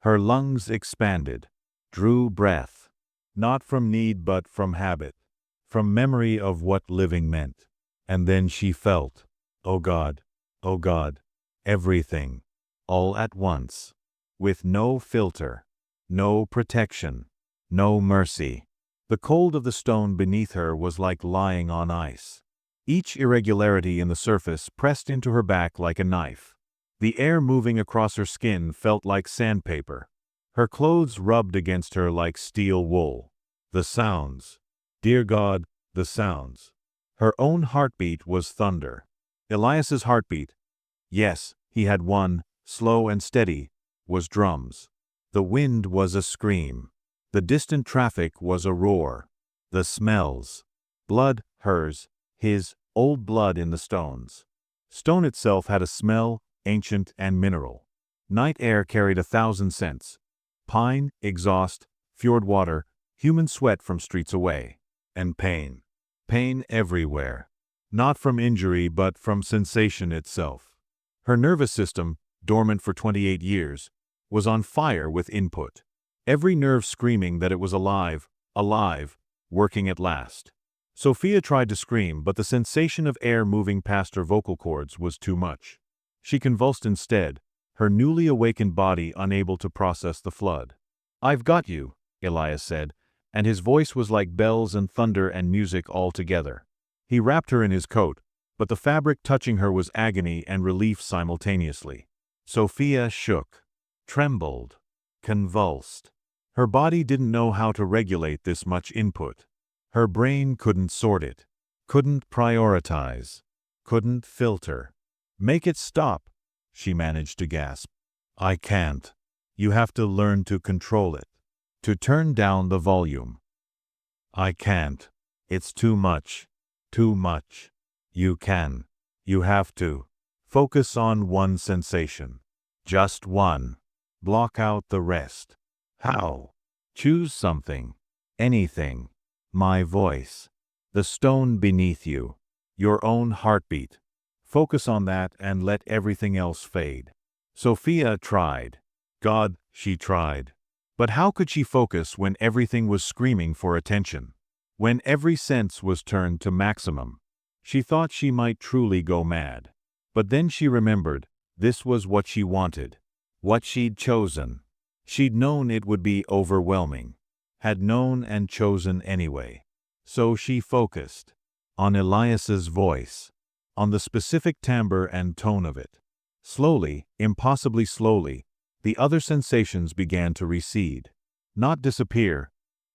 Her lungs expanded, drew breath. Not from need but from habit, from memory of what living meant. And then she felt, oh God, everything, all at once, with no filter, no protection, no mercy. The cold of the stone beneath her was like lying on ice. Each irregularity in the surface pressed into her back like a knife. The air moving across her skin felt like sandpaper. Her clothes rubbed against her like steel wool. The sounds. Dear God, the sounds. Her own heartbeat was thunder. Elias's heartbeat, yes, he had one, slow and steady, was drums. The wind was a scream. The distant traffic was a roar. The smells. Blood, hers, his, old blood in the stones. Stone itself had a smell, ancient and mineral. Night air carried 1,000 scents. Pine, exhaust, fjord water, human sweat from streets away. And pain. Pain everywhere. Not from injury but from sensation itself. Her nervous system, dormant for 28 years, was on fire with input. Every nerve screaming that it was alive, working at last. Sofia tried to scream, but the sensation of air moving past her vocal cords was too much. She convulsed instead, her newly awakened body unable to process the flood. "I've got you," Elias said, and his voice was like bells and thunder and music all together. He wrapped her in his coat, but the fabric touching her was agony and relief simultaneously. Sofia shook, trembled, convulsed. Her body didn't know how to regulate this much input. Her brain couldn't sort it, couldn't prioritize, couldn't filter. "Make it stop," she managed to gasp. "I can't. You have to learn to control it, to turn down the volume." "I can't. It's too much. Too much." "You can. You have to. Focus on one sensation. Just one. Block out the rest." "How?" "Choose something. Anything. My voice. The stone beneath you. Your own heartbeat. Focus on that and let everything else fade." Sofia tried. God, she tried. But how could she focus when everything was screaming for attention? When every sense was turned to maximum? She thought she might truly go mad. But then she remembered, this was what she wanted. What she'd chosen. She'd known it would be overwhelming. Had known and chosen anyway. So she focused. On Elias's voice. On the specific timbre and tone of it. Slowly, impossibly slowly, the other sensations began to recede. Not disappear.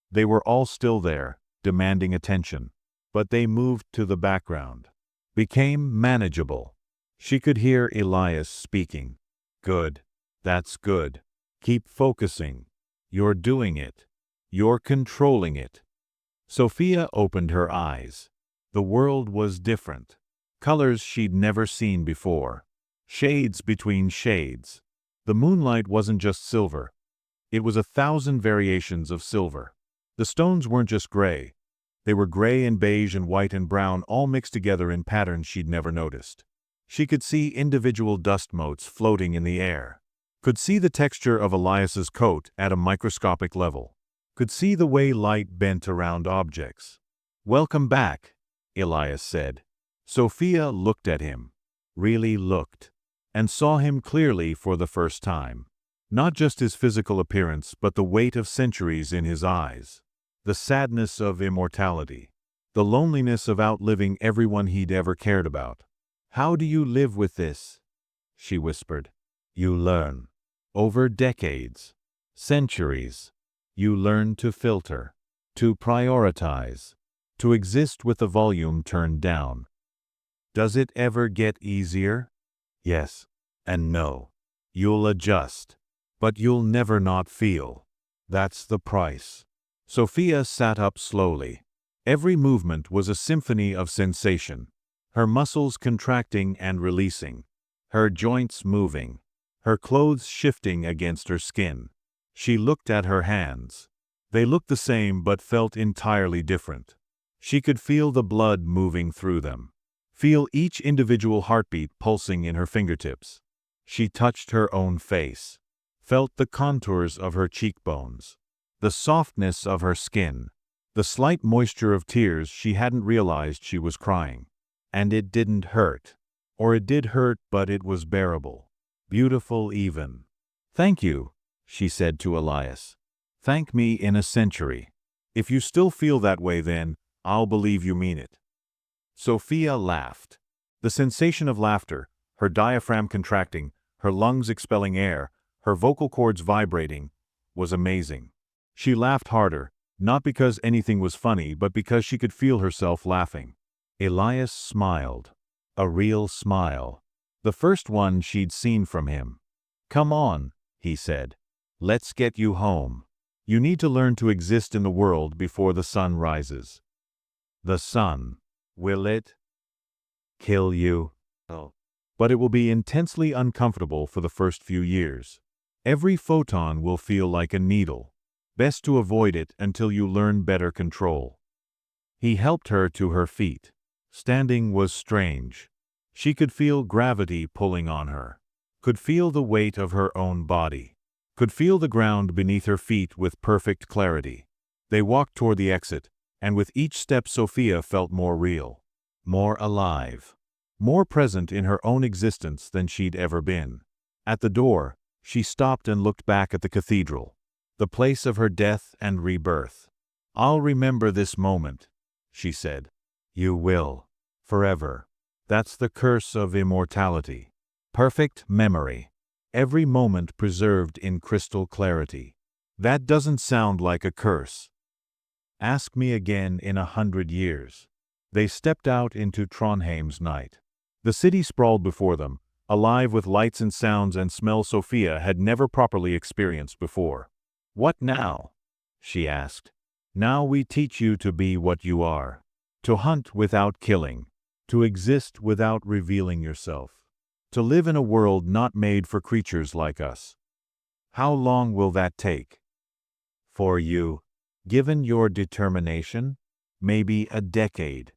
They were all still there, demanding attention. But they moved to the background. Became manageable. She could hear Elias speaking. "Good. That's good. Keep focusing. You're doing it. You're controlling it." Sofia opened her eyes. The world was different. Colors she'd never seen before. Shades between shades. The moonlight wasn't just silver. It was 1,000 variations of silver. The stones weren't just gray. They were gray and beige and white and brown, all mixed together in patterns she'd never noticed. She could see individual dust motes floating in the air. Could see the texture of Elias's coat at a microscopic level. Could see the way light bent around objects. "Welcome back," Elias said. Sofia looked at him. Really looked. And saw him clearly for the first time. Not just his physical appearance, but the weight of centuries in his eyes. The sadness of immortality. The loneliness of outliving everyone he'd ever cared about. "How do you live with this?" she whispered. "You learn. Over decades. Centuries. You learn to filter. To prioritize. To exist with the volume turned down. Does it ever get easier? Yes. And no. You'll adjust. But you'll never not feel. That's the price." Sofia sat up slowly. Every movement was a symphony of sensation. Her muscles contracting and releasing. Her joints moving. Her clothes shifting against her skin. She looked at her hands. They looked the same but felt entirely different. She could feel the blood moving through them. Feel each individual heartbeat pulsing in her fingertips. She touched her own face. Felt the contours of her cheekbones. The softness of her skin. The slight moisture of tears she hadn't realized she was crying. And it didn't hurt. Or it did hurt, but it was bearable. Beautiful even. "Thank you," she said to Elias. "Thank me in a century. If you still feel that way, then I'll believe you mean it." Sofia laughed. The sensation of laughter, her diaphragm contracting, her lungs expelling air, her vocal cords vibrating, was amazing. She laughed harder, not because anything was funny, but because she could feel herself laughing. Elias smiled. A real smile. The first one she'd seen from him. "Come on," he said. "Let's get you home. You need to learn to exist in the world before the sun rises." "The sun. Will it kill you?" "Oh. But it will be intensely uncomfortable for the first few years. Every photon will feel like a needle. Best to avoid it until you learn better control." He helped her to her feet. Standing was strange. She could feel gravity pulling on her. Could feel the weight of her own body. Could feel the ground beneath her feet with perfect clarity. They walked toward the exit, and with each step Sofia felt more real. More alive. More present in her own existence than she'd ever been. At the door, she stopped and looked back at the cathedral. The place of her death and rebirth. "I'll remember this moment," she said. "You will. Forever. That's the curse of immortality. Perfect memory. Every moment preserved in crystal clarity. That doesn't sound like a curse. Ask me again in 100 years." They stepped out into Trondheim's night. The city sprawled before them, alive with lights and sounds and smells Sofia had never properly experienced before. "What now?" she asked. "Now we teach you to be what you are. To hunt without killing. To exist without revealing yourself. To live in a world not made for creatures like us." "How long will that take?" "For you, given your determination, maybe a decade."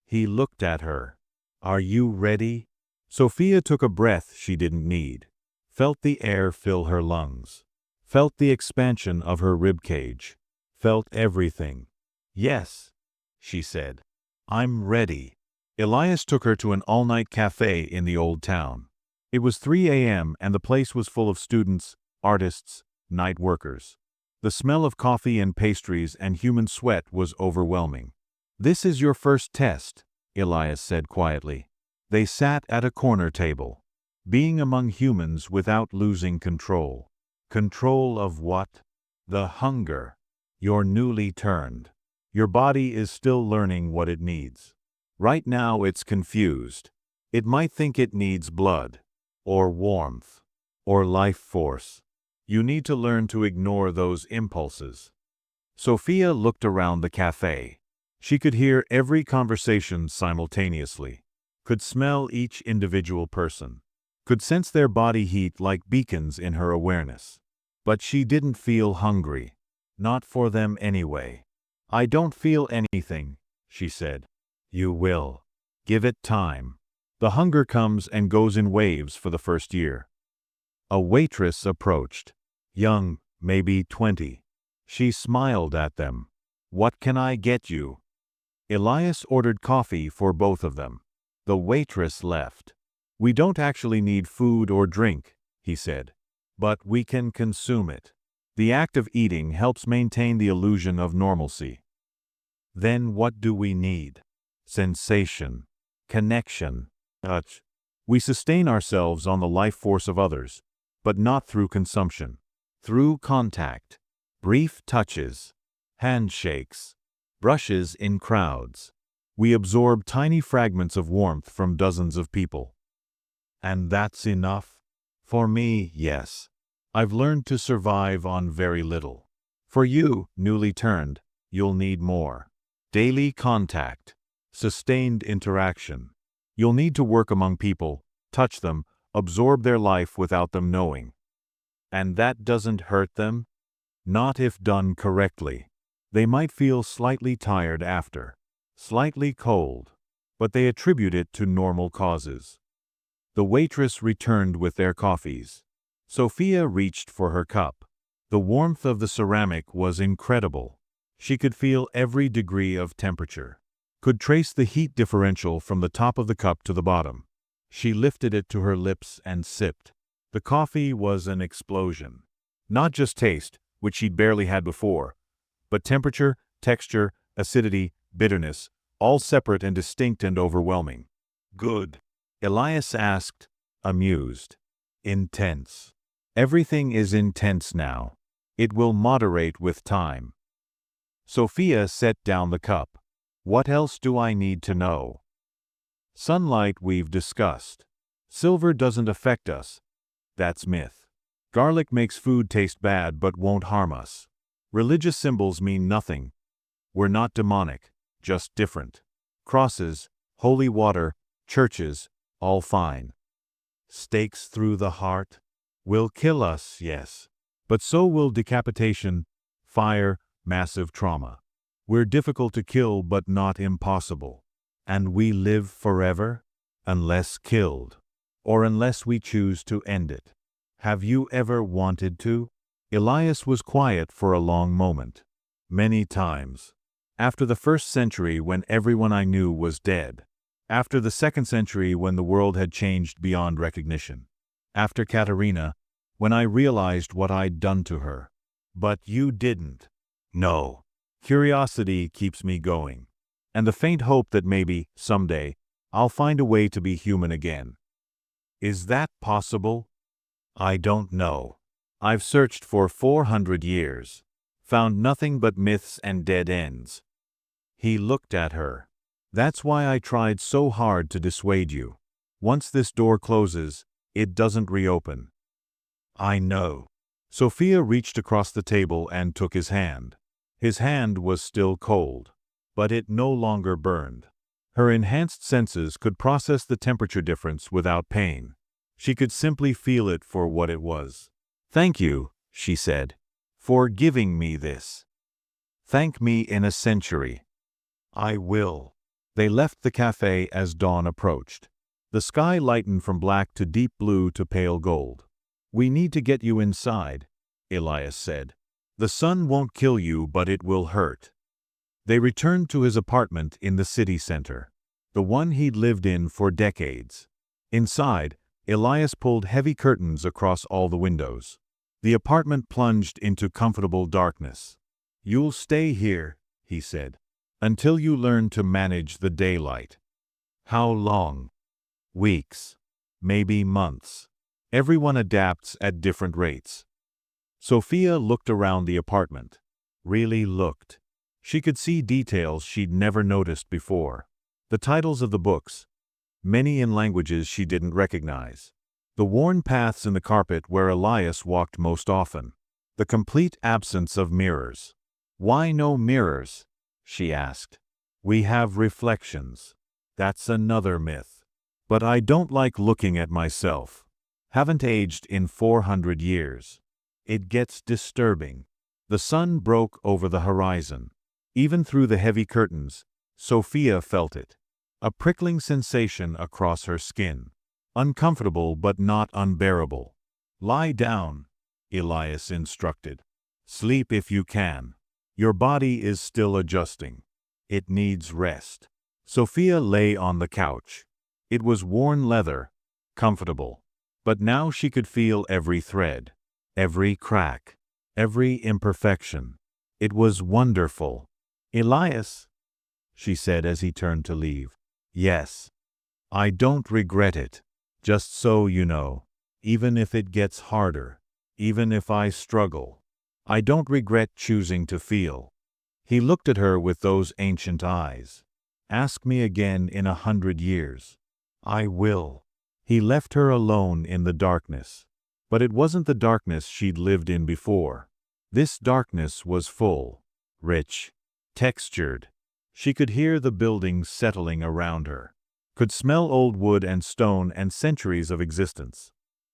He looked at her. "Are you ready?" Sofia took a breath she didn't need. Felt the air fill her lungs. Felt the expansion of her ribcage. Felt everything. "Yes," she said. "I'm ready." Elias took her to an all-night cafe in the old town. It was 3 a.m. and the place was full of students, artists, night workers. The smell of coffee and pastries and human sweat was overwhelming. "This is your first test," Elias said quietly. They sat at a corner table. Being among humans without losing control. Control of what? The hunger. You're newly turned. Your body is still learning what it needs. Right now it's confused. It might think it needs blood, or warmth, or life force. You need to learn to ignore those impulses. Sofia looked around the cafe. She could hear every conversation simultaneously. Could smell each individual person. Could sense their body heat like beacons in her awareness. But she didn't feel hungry. Not for them anyway. "I don't feel anything," she said. "You will. Give it time. The hunger comes and goes in waves for the first year." A waitress approached. Young, maybe 20. She smiled at them. "What can I get you?" Elias ordered coffee for both of them. The waitress left. "We don't actually need food or drink," he said, "but we can consume it. The act of eating helps maintain the illusion of normalcy." Then what do we need? Sensation, connection, touch. We sustain ourselves on the life force of others, but not through consumption. Through contact, brief touches, handshakes, brushes in crowds. We absorb tiny fragments of warmth from dozens of people. And that's enough? For me, yes. I've learned to survive on very little. For you, newly turned, you'll need more. Daily contact, sustained interaction. You'll need to work among people, touch them, absorb their life without them knowing. And that doesn't hurt them? Not if done correctly. They might feel slightly tired after, slightly cold, but they attribute it to normal causes. The waitress returned with their coffees. Sofia reached for her cup. The warmth of the ceramic was incredible. She could feel every degree of temperature, could trace the heat differential from the top of the cup to the bottom. She lifted it to her lips and sipped. The coffee was an explosion. Not just taste, which she'd barely had before, but temperature, texture, acidity, bitterness, all separate and distinct and overwhelming. "Good?" Elias asked, amused. "Intense. Everything is intense now. It will moderate with time." Sofia set down the cup. "What else do I need to know?" Sunlight we've discussed. Silver doesn't affect us. That's myth. Garlic makes food taste bad but won't harm us. Religious symbols mean nothing. We're not demonic, just different. Crosses, holy water, churches, all fine. Stakes through the heart will kill us, yes. But so will decapitation, fire, massive trauma. We're difficult to kill but not impossible. And we live forever? Unless killed. Or unless we choose to end it. Have you ever wanted to? Elias was quiet for a long moment. Many times. After the 1st century when everyone I knew was dead. After the 2nd century when the world had changed beyond recognition. After Katerina, when I realized what I'd done to her. But you didn't. No. Curiosity keeps me going. And the faint hope that maybe, someday, I'll find a way to be human again. Is that possible? I don't know. I've searched for 400 years. Found nothing but myths and dead ends. He looked at her. That's why I tried so hard to dissuade you. Once this door closes, it doesn't reopen. I know. Sofia reached across the table and took his hand. His hand was still cold, but it no longer burned. Her enhanced senses could process the temperature difference without pain. She could simply feel it for what it was. "Thank you," she said, "for giving me this. Thank me in a century." "I will." They left the cafe as dawn approached. The sky lightened from black to deep blue to pale gold. "We need to get you inside," Elias said. "The sun won't kill you, but it will hurt." They returned to his apartment in the city center, the one he'd lived in for decades. Inside, Elias pulled heavy curtains across all the windows. The apartment plunged into comfortable darkness. "You'll stay here," he said, "until you learn to manage the daylight." "How long?" "Weeks. Maybe months. Everyone adapts at different rates." Sofia looked around the apartment. Really looked. She could see details she'd never noticed before. The titles of the books, many in languages she didn't recognize. The worn paths in the carpet where Elias walked most often. The complete absence of mirrors. "Why no mirrors?" she asked. "We have reflections." "That's another myth. But I don't like looking at myself. Haven't aged in 400 years. It gets disturbing." The sun broke over the horizon. Even through the heavy curtains, Sofia felt it. A prickling sensation across her skin. Uncomfortable but not unbearable. Lie down, Elias instructed. Sleep if you can. Your body is still adjusting. It needs rest. Sofia lay on the couch. It was worn leather, comfortable. But now she could feel every thread, every crack, every imperfection. It was wonderful. Elias, she said as he turned to leave. Yes. I don't regret it. Just so you know, even if it gets harder, even if I struggle, I don't regret choosing to feel. He looked at her with those ancient eyes. Ask me again in 100 years. I will. He left her alone in the darkness. But it wasn't the darkness she'd lived in before. This darkness was full, rich, textured. She could hear the buildings settling around her, could smell old wood and stone and centuries of existence.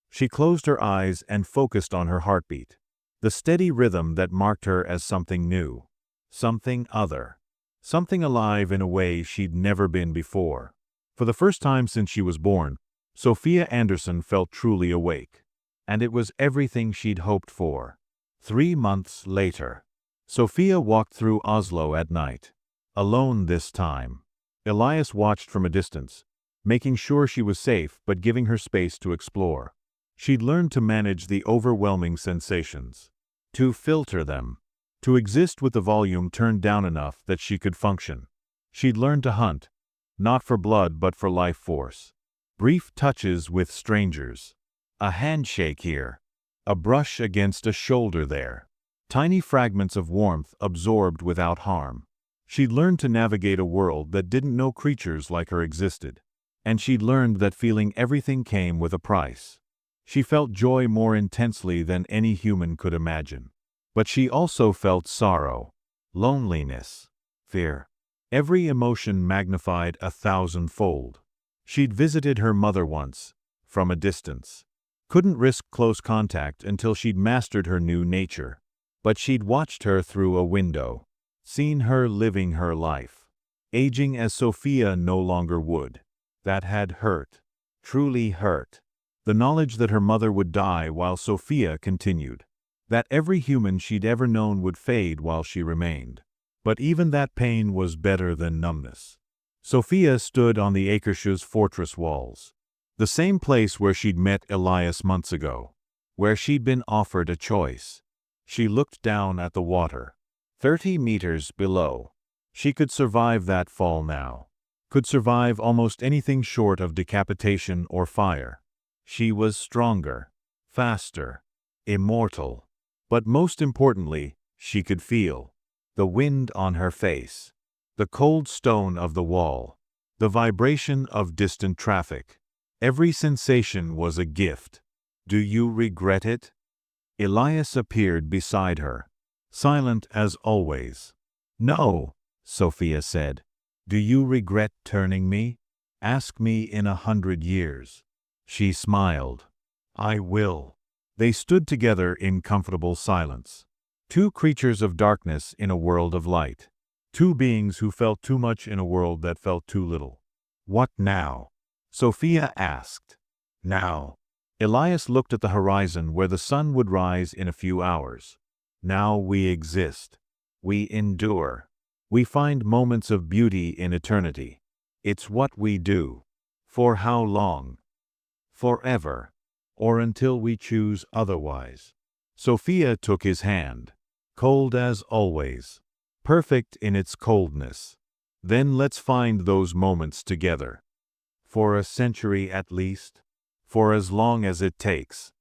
She closed her eyes and focused on her heartbeat, the steady rhythm that marked her as something new, something other, something alive in a way she'd never been before. For the first time since she was born, Sofia Anderson felt truly awake. And it was everything she'd hoped for. 3 months later, Sofia walked through Oslo at night. Alone this time. Elias watched from a distance, making sure she was safe but giving her space to explore. She'd learned to manage the overwhelming sensations, to filter them, to exist with the volume turned down enough that she could function. She'd learned to hunt, not for blood but for life force. Brief touches with strangers. A handshake here. A brush against a shoulder there. Tiny fragments of warmth absorbed without harm. She'd learned to navigate a world that didn't know creatures like her existed. And she'd learned that feeling everything came with a price. She felt joy more intensely than any human could imagine. But she also felt sorrow, loneliness, fear. Every emotion magnified 1,000-fold. She'd visited her mother once, from a distance. Couldn't risk close contact until she'd mastered her new nature. But she'd watched her through a window, seen her living her life, aging as Sofia no longer would. That had hurt, truly hurt. The knowledge that her mother would die while Sofia continued. That every human she'd ever known would fade while she remained. But even that pain was better than numbness. Sofia stood on the Akershus fortress walls. The same place where she'd met Elias months ago. Where she'd been offered a choice. She looked down at the water. 30 meters below. She could survive that fall now. Could survive almost anything short of decapitation or fire. She was stronger, faster, immortal. But most importantly, she could feel the wind on her face, the cold stone of the wall, the vibration of distant traffic. Every sensation was a gift. Do you regret it? Elias appeared beside her, silent as always. No, Sofia said. Do you regret turning me? Ask me in 100 years. She smiled. I will. They stood together in comfortable silence. Two creatures of darkness in a world of light. Two beings who felt too much in a world that felt too little. What now? Sofia asked. Now. Elias looked at the horizon where the sun would rise in a few hours. Now we exist. We endure. We find moments of beauty in eternity. It's what we do. For how long? Forever. Or until we choose otherwise. Sofia took his hand. Cold as always. Perfect in its coldness. Then let's find those moments together. For a century at least. For as long as it takes.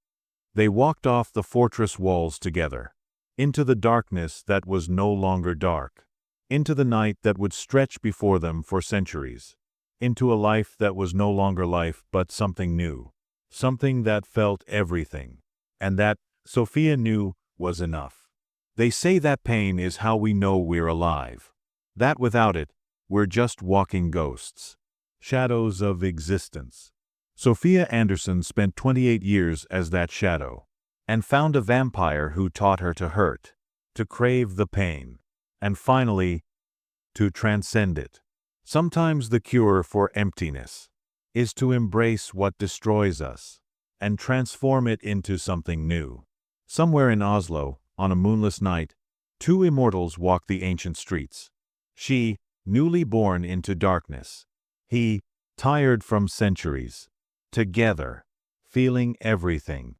They walked off the fortress walls together. Into the darkness that was no longer dark. Into the night that would stretch before them for centuries. Into a life that was no longer life but something new. Something that felt everything. And that, Sofia knew, was enough. They say that pain is how we know we're alive. That without it, we're just walking ghosts. Shadows of existence. Sofia Anderson spent 28 years as that shadow. And found a vampire who taught her to hurt. To crave the pain. And finally, to transcend it. Sometimes the cure for emptiness is to embrace what destroys us. and transform it into something new. Somewhere in Oslo, on a moonless night, two immortals walk the ancient streets. She, newly born into darkness. He, tired from centuries. Together, feeling everything.